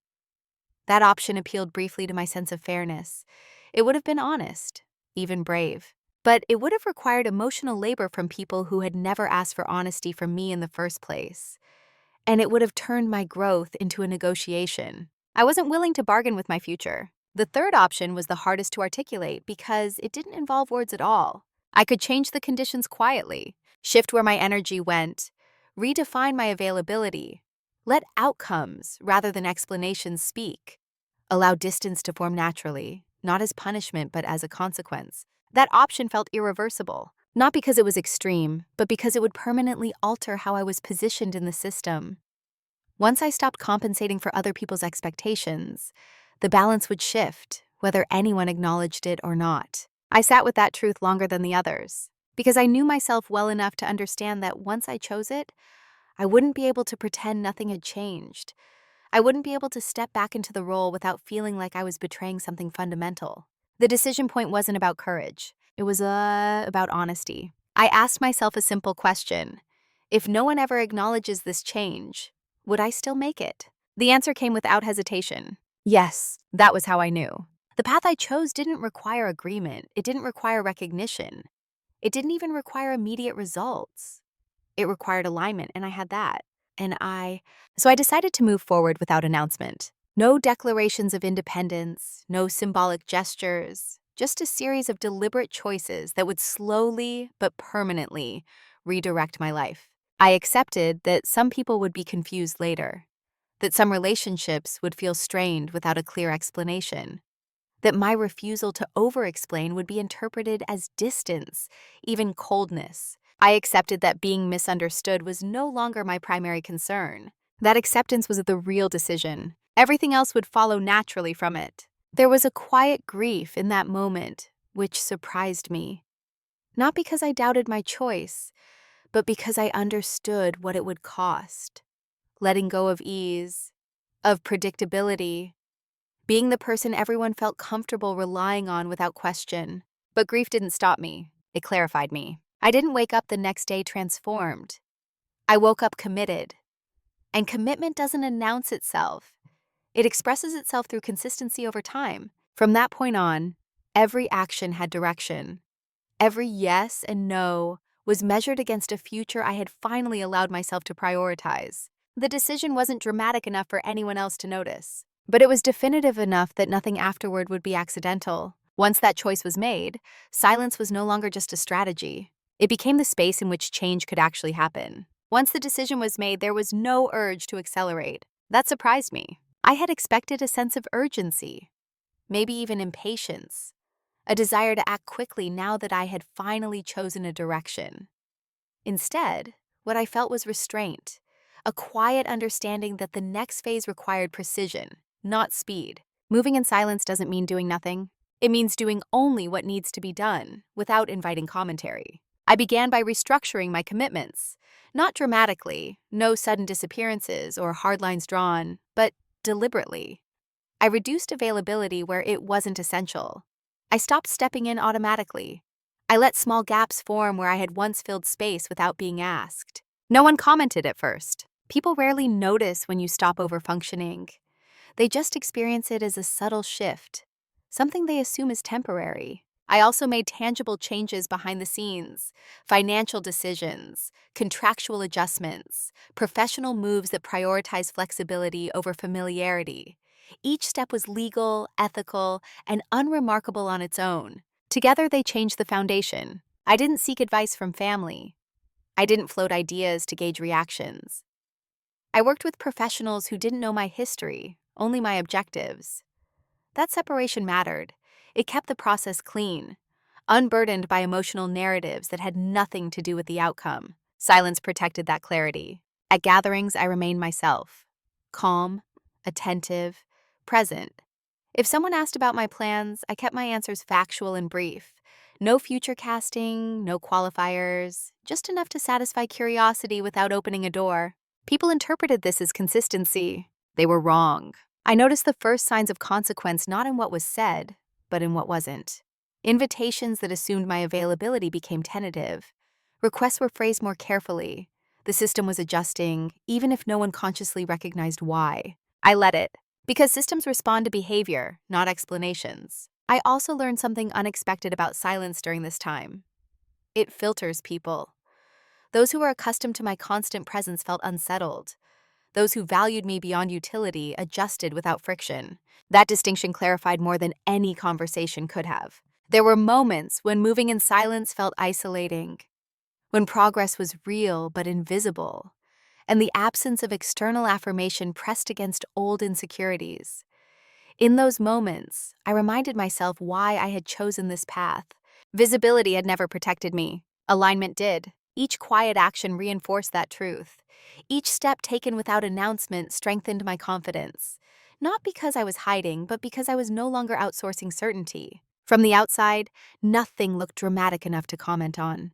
That option appealed briefly to my sense of fairness. It would have been honest, even brave. But it would have required emotional labor from people who had never asked for honesty from me in the first place. And it would have turned my growth into a negotiation. I wasn't willing to bargain with my future. The third option was the hardest to articulate because it didn't involve words at all. I could change the conditions quietly, shift where my energy went, redefine my availability, let outcomes rather than explanations speak, allow distance to form naturally, not as punishment but as a consequence. That option felt irreversible, not because it was extreme, but because it would permanently alter how I was positioned in the system. Once I stopped compensating for other people's expectations, the balance would shift, whether anyone acknowledged it or not. I sat with that truth longer than the others, because I knew myself well enough to understand that once I chose it, I wouldn't be able to pretend nothing had changed. I wouldn't be able to step back into the role without feeling like I was betraying something fundamental. The decision point wasn't about courage. It was about honesty. I asked myself a simple question. If no one ever acknowledges this change, would I still make it? The answer came without hesitation. Yes, that was how I knew. The path I chose didn't require agreement. It didn't require recognition. It didn't even require immediate results. It required alignment, and I had that. So I decided to move forward without announcement. No declarations of independence, no symbolic gestures, just a series of deliberate choices that would slowly but permanently redirect my life. I accepted that some people would be confused later, that some relationships would feel strained without a clear explanation, that my refusal to over-explain would be interpreted as distance, even coldness. I accepted that being misunderstood was no longer my primary concern. That acceptance was the real decision. Everything else would follow naturally from it. There was a quiet grief in that moment, which surprised me. Not because I doubted my choice, but because I understood what it would cost. Letting go of ease, of predictability, being the person everyone felt comfortable relying on without question. But grief didn't stop me. It clarified me. I didn't wake up the next day transformed. I woke up committed. And commitment doesn't announce itself. It expresses itself through consistency over time. From that point on, every action had direction. Every yes and no was measured against a future I had finally allowed myself to prioritize. The decision wasn't dramatic enough for anyone else to notice, but it was definitive enough that nothing afterward would be accidental. Once that choice was made, silence was no longer just a strategy. It became the space in which change could actually happen. Once the decision was made, there was no urge to accelerate. That surprised me. I had expected a sense of urgency, maybe even impatience, a desire to act quickly now that I had finally chosen a direction. Instead, what I felt was restraint, a quiet understanding that the next phase required precision, not speed. Moving in silence doesn't mean doing nothing. It means doing only what needs to be done, without inviting commentary. I began by restructuring my commitments. Not dramatically, no sudden disappearances or hard lines drawn, but deliberately. I reduced availability where it wasn't essential. I stopped stepping in automatically. I let small gaps form where I had once filled space without being asked. No one commented at first. People rarely notice when you stop overfunctioning. They just experience it as a subtle shift, something they assume is temporary. I also made tangible changes behind the scenes, financial decisions, contractual adjustments, professional moves that prioritize flexibility over familiarity. Each step was legal, ethical, and unremarkable on its own. Together, they changed the foundation. I didn't seek advice from family. I didn't float ideas to gauge reactions. I worked with professionals who didn't know my history, only my objectives. That separation mattered. It kept the process clean, unburdened by emotional narratives that had nothing to do with the outcome. Silence protected that clarity. At gatherings, I remained myself, calm, attentive, present. If someone asked about my plans, I kept my answers factual and brief. No future casting, no qualifiers, just enough to satisfy curiosity without opening a door. People interpreted this as consistency. They were wrong. I noticed the first signs of consequence not in what was said, but in what wasn't. Invitations that assumed my availability became tentative. Requests were phrased more carefully. The system was adjusting, even if no one consciously recognized why. I let it, because systems respond to behavior, not explanations. I also learned something unexpected about silence during this time. It filters people. Those who were accustomed to my constant presence felt unsettled. Those who valued me beyond utility adjusted without friction. That distinction clarified more than any conversation could have. There were moments when moving in silence felt isolating, when progress was real but invisible, and the absence of external affirmation pressed against old insecurities. In those moments, I reminded myself why I had chosen this path. Visibility had never protected me. Alignment did. Each quiet action reinforced that truth. Each step taken without announcement strengthened my confidence. Not because I was hiding, but because I was no longer outsourcing certainty. From the outside, nothing looked dramatic enough to comment on.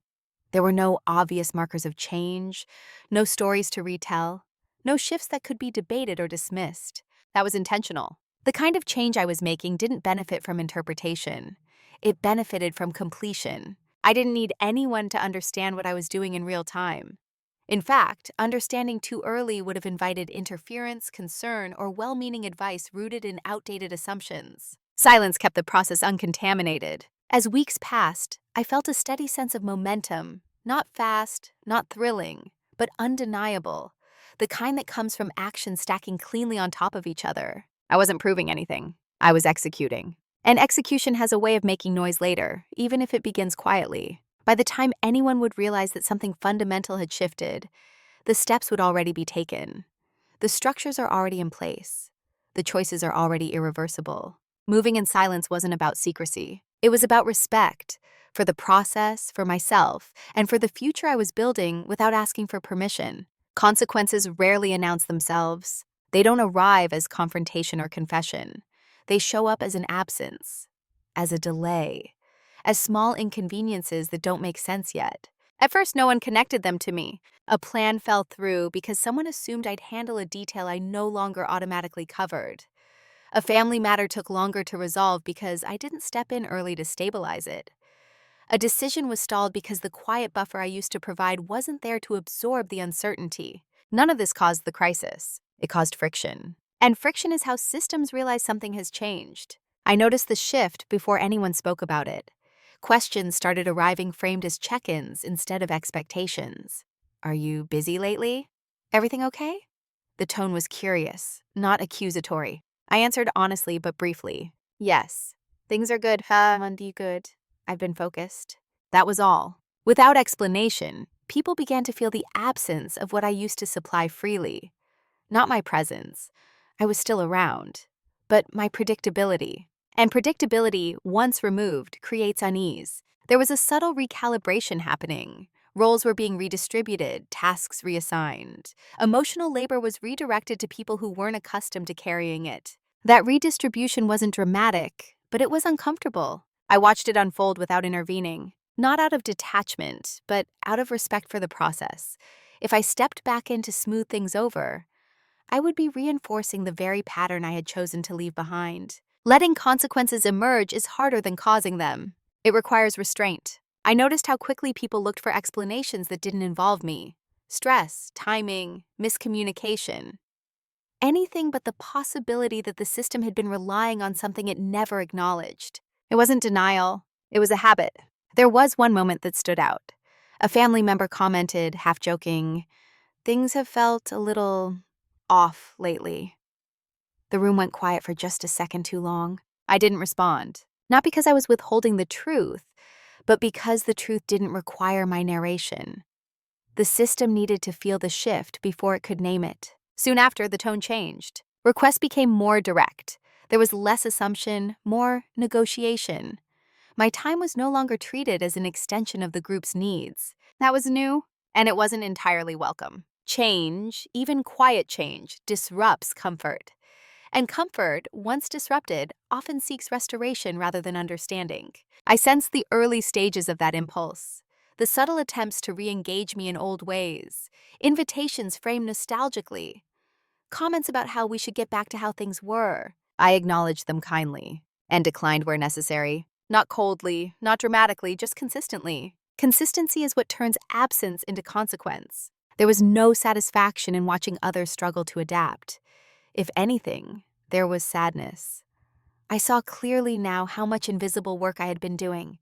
There were no obvious markers of change, no stories to retell, no shifts that could be debated or dismissed. That was intentional. The kind of change I was making didn't benefit from interpretation. It benefited from completion. I didn't need anyone to understand what I was doing in real time. In fact, understanding too early would have invited interference, concern, or well-meaning advice rooted in outdated assumptions. Silence kept the process uncontaminated. As weeks passed, I felt a steady sense of momentum, not fast, not thrilling, but undeniable, the kind that comes from actions stacking cleanly on top of each other. I wasn't proving anything. I was executing. And execution has a way of making noise later, even if it begins quietly. By the time anyone would realize that something fundamental had shifted, the steps would already be taken. The structures are already in place. The choices are already irreversible. Moving in silence wasn't about secrecy. It was about respect for the process, for myself, and for the future I was building without asking for permission. Consequences rarely announce themselves. They don't arrive as confrontation or confession. They show up as an absence, as a delay, as small inconveniences that don't make sense yet. At first, no one connected them to me. A plan fell through because someone assumed I'd handle a detail I no longer automatically covered. A family matter took longer to resolve because I didn't step in early to stabilize it. A decision was stalled because the quiet buffer I used to provide wasn't there to absorb the uncertainty. None of this caused the crisis. It caused friction. And friction is how systems realize something has changed. I noticed the shift before anyone spoke about it. Questions started arriving framed as check-ins instead of expectations. Are you busy lately? Everything okay? The tone was curious, not accusatory. I answered honestly but briefly. Yes. Things are good. Monday good. I've been focused. That was all. Without explanation, people began to feel the absence of what I used to supply freely. Not my presence. I was still around. But my predictability. And predictability, once removed, creates unease. There was a subtle recalibration happening. Roles were being redistributed, tasks reassigned. Emotional labor was redirected to people who weren't accustomed to carrying it. That redistribution wasn't dramatic, but it was uncomfortable. I watched it unfold without intervening, not out of detachment, but out of respect for the process. If I stepped back in to smooth things over, I would be reinforcing the very pattern I had chosen to leave behind. Letting consequences emerge is harder than causing them. It requires restraint. I noticed how quickly people looked for explanations that didn't involve me. Stress, timing, miscommunication. Anything but the possibility that the system had been relying on something it never acknowledged. It wasn't denial, it was a habit. There was one moment that stood out. A family member commented, half joking, "Things have felt a little off lately." The room went quiet for just a second too long. I didn't respond, not because I was withholding the truth, but because the truth didn't require my narration. The system needed to feel the shift before it could name it. Soon after, the tone changed. Requests became more direct. There was less assumption, more negotiation. My time was no longer treated as an extension of the group's needs. That was new, and it wasn't entirely welcome. Change, even quiet change, disrupts comfort. And comfort, once disrupted, often seeks restoration rather than understanding. I sensed the early stages of that impulse. The subtle attempts to re-engage me in old ways, invitations framed nostalgically, comments about how we should get back to how things were. I acknowledged them kindly and declined where necessary. Not coldly, not dramatically, just consistently. Consistency is what turns absence into consequence. There was no satisfaction in watching others struggle to adapt. If anything, there was sadness. I saw clearly now how much invisible work I had been doing,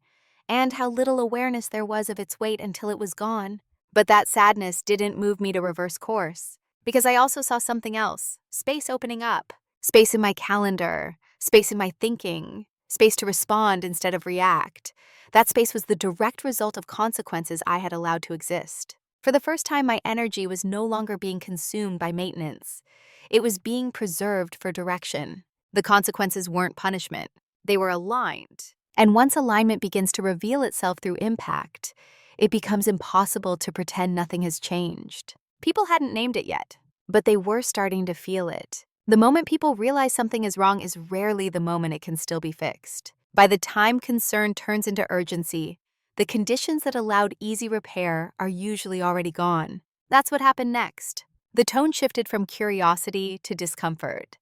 and how little awareness there was of its weight until it was gone. But that sadness didn't move me to reverse course, because I also saw something else, space opening up, space in my calendar, space in my thinking, space to respond instead of react. That space was the direct result of consequences I had allowed to exist. For the first time, my energy was no longer being consumed by maintenance. It was being preserved for direction. The consequences weren't punishment. They were aligned. And once alignment begins to reveal itself through impact, it becomes impossible to pretend nothing has changed. People hadn't named it yet, but they were starting to feel it. The moment people realize something is wrong is rarely the moment it can still be fixed. By the time concern turns into urgency, the conditions that allowed easy repair are usually already gone. That's what happened next. The tone shifted from curiosity to discomfort,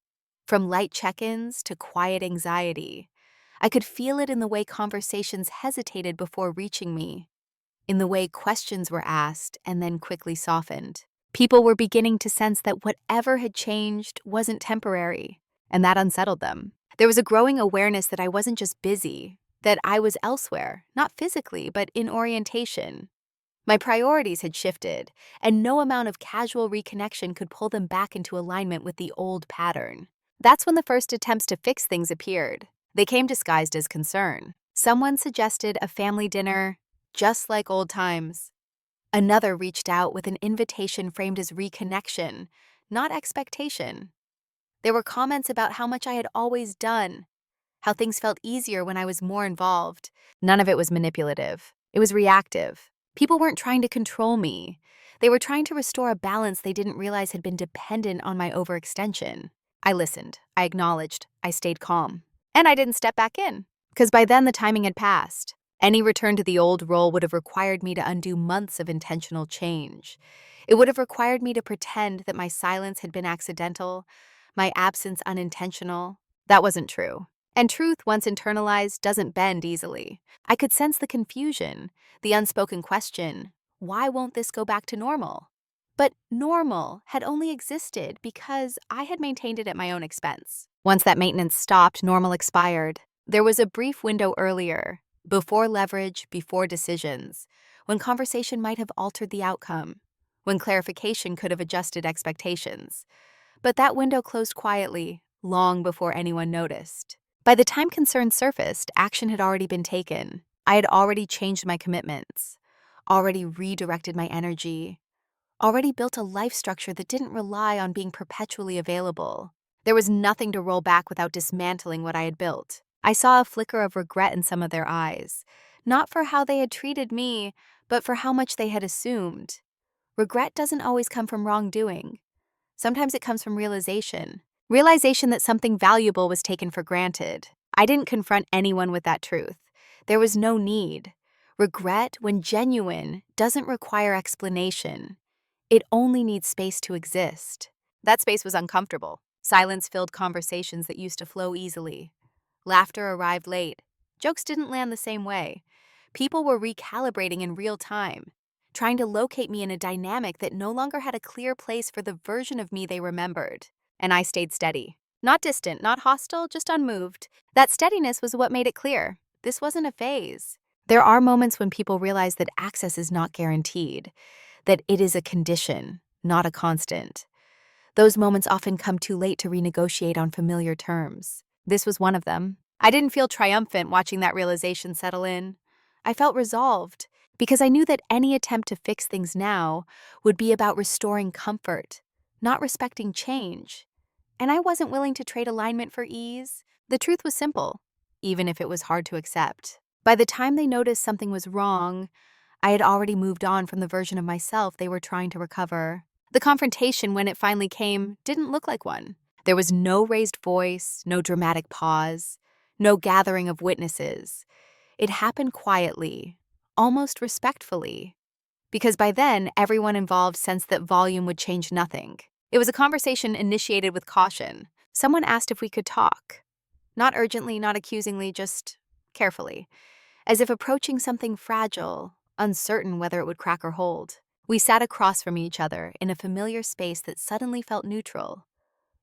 from light check-ins to quiet anxiety. I could feel it in the way conversations hesitated before reaching me, in the way questions were asked and then quickly softened. People were beginning to sense that whatever had changed wasn't temporary, and that unsettled them. There was a growing awareness that I wasn't just busy, that I was elsewhere, not physically, but in orientation. My priorities had shifted, and no amount of casual reconnection could pull them back into alignment with the old pattern. That's when the first attempts to fix things appeared. They came disguised as concern. Someone suggested a family dinner, just like old times. Another reached out with an invitation framed as reconnection, not expectation. There were comments about how much I had always done, how things felt easier when I was more involved. None of it was manipulative. It was reactive. People weren't trying to control me. They were trying to restore a balance they didn't realize had been dependent on my overextension. I listened. I acknowledged. I stayed calm. And I didn't step back in, because by then the timing had passed. Any return to the old role would have required me to undo months of intentional change. It would have required me to pretend that my silence had been accidental, my absence unintentional. That wasn't true. And truth, once internalized, doesn't bend easily. I could sense the confusion, the unspoken question, why won't this go back to normal? But normal had only existed because I had maintained it at my own expense. Once that maintenance stopped, normal expired. There was a brief window earlier, before leverage, before decisions, when conversation might have altered the outcome, when clarification could have adjusted expectations. But that window closed quietly, long before anyone noticed. By the time concern surfaced, action had already been taken. I had already changed my commitments, already redirected my energy, already built a life structure that didn't rely on being perpetually available. There was nothing to roll back without dismantling what I had built. I saw a flicker of regret in some of their eyes, not for how they had treated me, but for how much they had assumed. Regret doesn't always come from wrongdoing. Sometimes it comes from realization. Realization that something valuable was taken for granted. I didn't confront anyone with that truth. There was no need. Regret, when genuine, doesn't require explanation. It only needs space to exist. That space was uncomfortable. Silence filled conversations that used to flow easily. Laughter arrived late. Jokes didn't land the same way. People were recalibrating in real time, trying to locate me in a dynamic that no longer had a clear place for the version of me they remembered. And I stayed steady. Not distant, not hostile, just unmoved. That steadiness was what made it clear. This wasn't a phase. There are moments when people realize that access is not guaranteed, that it is a condition, not a constant. Those moments often come too late to renegotiate on familiar terms. This was one of them. I didn't feel triumphant watching that realization settle in. I felt resolved, because I knew that any attempt to fix things now would be about restoring comfort, not respecting change. And I wasn't willing to trade alignment for ease. The truth was simple, even if it was hard to accept. By the time they noticed something was wrong, I had already moved on from the version of myself they were trying to recover. The confrontation, when it finally came, didn't look like one. There was no raised voice, no dramatic pause, no gathering of witnesses. It happened quietly, almost respectfully, because by then everyone involved sensed that volume would change nothing. It was a conversation initiated with caution. Someone asked if we could talk. Not urgently, not accusingly, just carefully, as if approaching something fragile, uncertain whether it would crack or hold. We sat across from each other in a familiar space that suddenly felt neutral.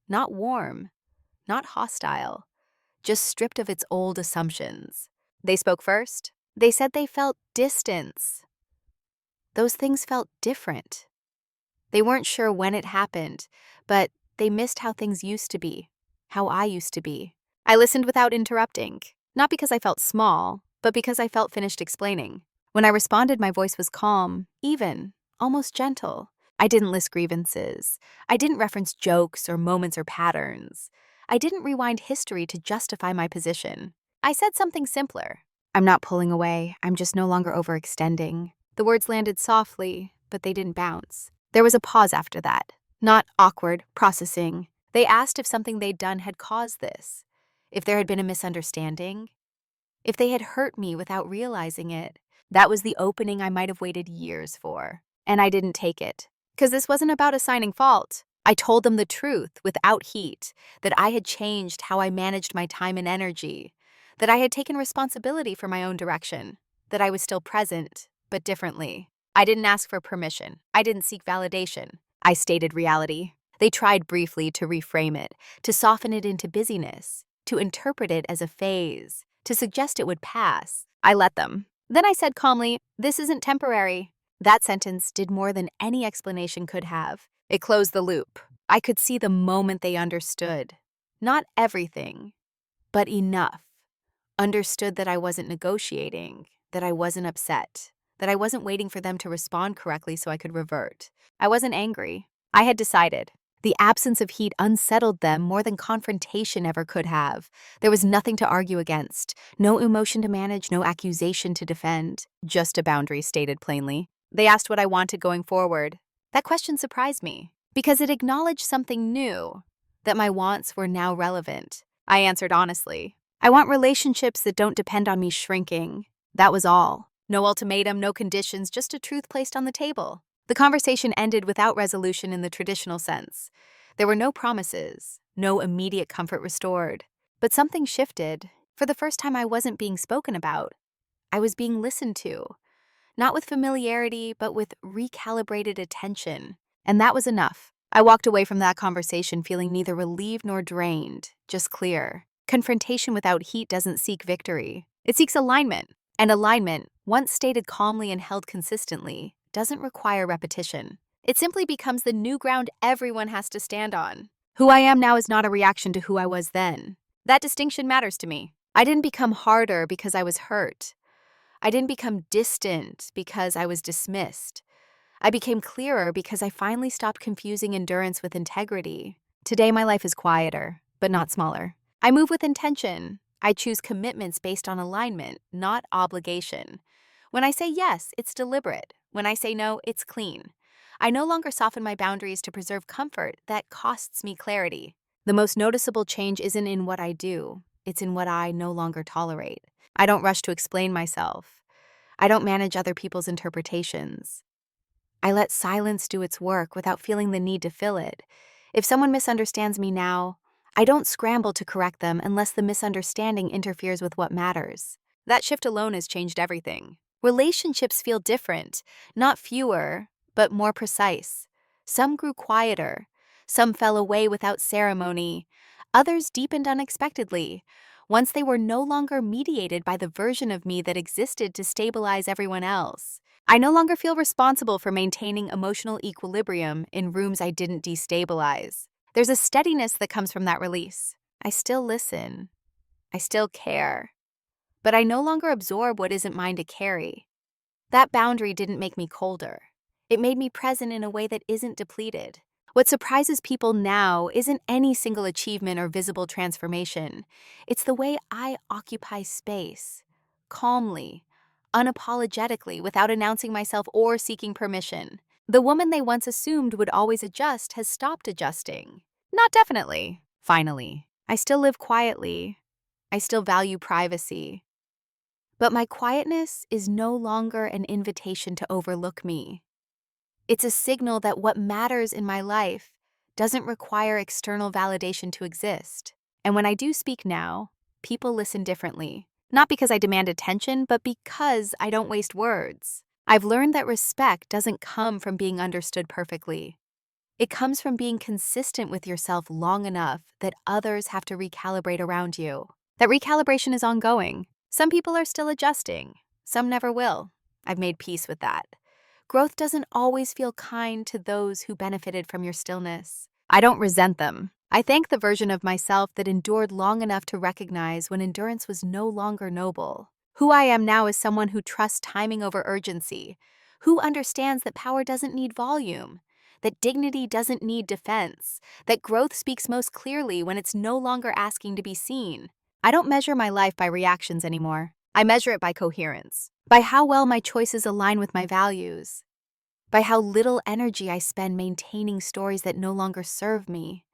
Not warm, not hostile, just stripped of its old assumptions. They spoke first. They said they felt distance. Those things felt different. They weren't sure when it happened, but they missed how things used to be, how I used to be. I listened without interrupting, not because I felt small, but because I felt finished explaining. When I responded, my voice was calm, even, almost gentle. I didn't list grievances. I didn't reference jokes or moments or patterns. I didn't rewind history to justify my position. I said something simpler. I'm not pulling away. I'm just no longer overextending. The words landed softly, but they didn't bounce. There was a pause after that. Not awkward, processing. They asked if something they'd done had caused this. If there had been a misunderstanding. If they had hurt me without realizing it. That was the opening I might have waited years for. And I didn't take it. Because this wasn't about assigning fault. I told them the truth, without heat, that I had changed how I managed my time and energy, that I had taken responsibility for my own direction, that I was still present, but differently. I didn't ask for permission. I didn't seek validation. I stated reality. They tried briefly to reframe it, to soften it into busyness. to interpret it as a phase, to suggest it would pass. I let them. Then I said calmly, "This isn't temporary." That sentence did more than any explanation could have. It closed the loop. I could see the moment they understood. Not everything, but enough. Understood that I wasn't negotiating, that I wasn't upset, that I wasn't waiting for them to respond correctly so I could revert. I wasn't angry. I had decided. The absence of heat unsettled them more than confrontation ever could have. There was nothing to argue against, no emotion to manage, no accusation to defend, just a boundary stated plainly. They asked what I wanted going forward. That question surprised me, because it acknowledged something new, that my wants were now relevant. I answered honestly. I want relationships that don't depend on me shrinking. That was all. No ultimatum, no conditions, just a truth placed on the table. The conversation ended without resolution in the traditional sense. There were no promises, no immediate comfort restored. But something shifted. For the first time, I wasn't being spoken about. I was being listened to. Not with familiarity, but with recalibrated attention. And that was enough. I walked away from that conversation feeling neither relieved nor drained, just clear. Confrontation without heat doesn't seek victory. It seeks alignment. And alignment, once stated calmly and held consistently, doesn't require repetition. It simply becomes the new ground everyone has to stand on. Who I am now is not a reaction to who I was then. That distinction matters to me. I didn't become harder because I was hurt. I didn't become distant because I was dismissed. I became clearer because I finally stopped confusing endurance with integrity. Today, my life is quieter, but not smaller. I move with intention. I choose commitments based on alignment, not obligation. When I say yes, it's deliberate. When I say no, it's clean. I no longer soften my boundaries to preserve comfort that costs me clarity. The most noticeable change isn't in what I do, it's in what I no longer tolerate. I don't rush to explain myself. I don't manage other people's interpretations. I let silence do its work without feeling the need to fill it. If someone misunderstands me now, I don't scramble to correct them unless the misunderstanding interferes with what matters. That shift alone has changed everything. Relationships feel different, not fewer, but more precise. Some grew quieter. Some fell away without ceremony. Others deepened unexpectedly, once they were no longer mediated by the version of me that existed to stabilize everyone else. I no longer feel responsible for maintaining emotional equilibrium in rooms I didn't destabilize. There's a steadiness that comes from that release. I still listen. I still care. But I no longer absorb what isn't mine to carry. That boundary didn't make me colder. It made me present in a way that isn't depleted. What surprises people now isn't any single achievement or visible transformation. It's the way I occupy space, calmly, unapologetically, without announcing myself or seeking permission. The woman they once assumed would always adjust has stopped adjusting. Not definitely, finally. I still live quietly. I still value privacy. But my quietness is no longer an invitation to overlook me. It's a signal that what matters in my life doesn't require external validation to exist. And when I do speak now, people listen differently. Not because I demand attention, but because I don't waste words. I've learned that respect doesn't come from being understood perfectly. It comes from being consistent with yourself long enough that others have to recalibrate around you. That recalibration is ongoing. Some people are still adjusting. Some never will. I've made peace with that. Growth doesn't always feel kind to those who benefited from your stillness. I don't resent them. I thank the version of myself that endured long enough to recognize when endurance was no longer noble. Who I am now is someone who trusts timing over urgency, who understands that power doesn't need volume, that dignity doesn't need defense, that growth speaks most clearly when it's no longer asking to be seen. I don't measure my life by reactions anymore. I measure it by coherence, by how well my choices align with my values, by how little energy I spend maintaining stories that no longer serve me,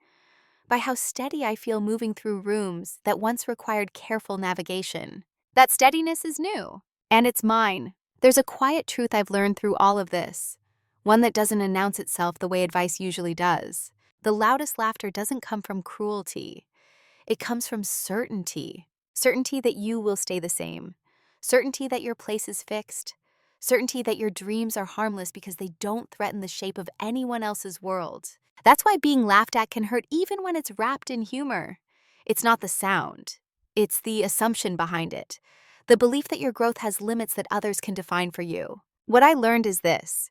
by how steady I feel moving through rooms that once required careful navigation. That steadiness is new, and it's mine. There's a quiet truth I've learned through all of this, one that doesn't announce itself the way advice usually does. The loudest laughter doesn't come from cruelty. It comes from certainty. Certainty that you will stay the same. Certainty that your place is fixed. Certainty that your dreams are harmless because they don't threaten the shape of anyone else's world. That's why being laughed at can hurt even when it's wrapped in humor. It's not the sound, it's the assumption behind it. The belief that your growth has limits that others can define for you. What I learned is this: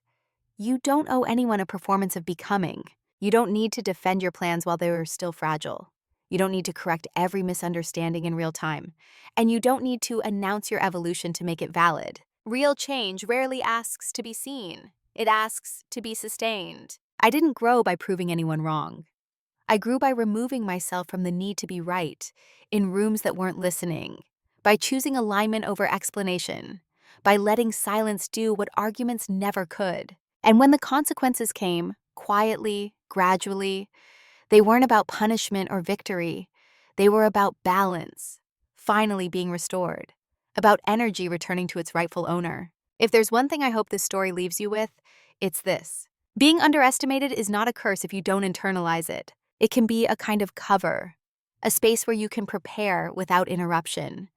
you don't owe anyone a performance of becoming. You don't need to defend your plans while they are still fragile. You don't need to correct every misunderstanding in real time. And you don't need to announce your evolution to make it valid. Real change rarely asks to be seen. It asks to be sustained. I didn't grow by proving anyone wrong. I grew by removing myself from the need to be right in rooms that weren't listening, by choosing alignment over explanation, by letting silence do what arguments never could. And when the consequences came, quietly, gradually, they weren't about punishment or victory. They were about balance, finally being restored, about energy returning to its rightful owner. If there's one thing I hope this story leaves you with, it's this: being underestimated is not a curse if you don't internalize it. It can be a kind of cover, a space where you can prepare without interruption.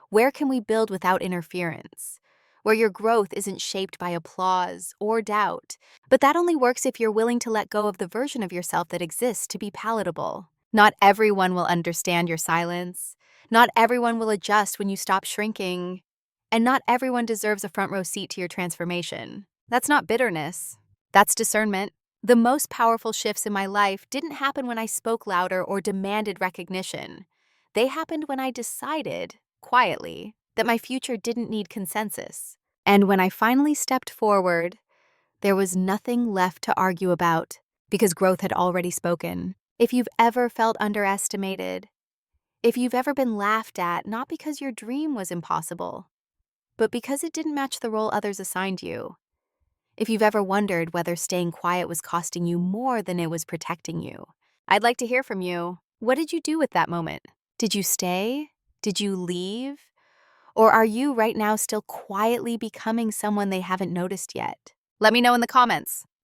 Where can we build without interference? Where your growth isn't shaped by applause or doubt. But that only works if you're willing to let go of the version of yourself that exists to be palatable. Not everyone will understand your silence. Not everyone will adjust when you stop shrinking. And not everyone deserves a front row seat to your transformation. That's not bitterness. That's discernment. The most powerful shifts in my life didn't happen when I spoke louder or demanded recognition. They happened when I decided, quietly, that my future didn't need consensus. And when I finally stepped forward, there was nothing left to argue about, because growth had already spoken. If you've ever felt underestimated, if you've ever been laughed at, not because your dream was impossible, but because it didn't match the role others assigned you, if you've ever wondered whether staying quiet was costing you more than it was protecting you, I'd like to hear from you. What did you do with that moment? Did you stay? Did you leave? Or are you right now still quietly becoming someone they haven't noticed yet? Let me know in the comments.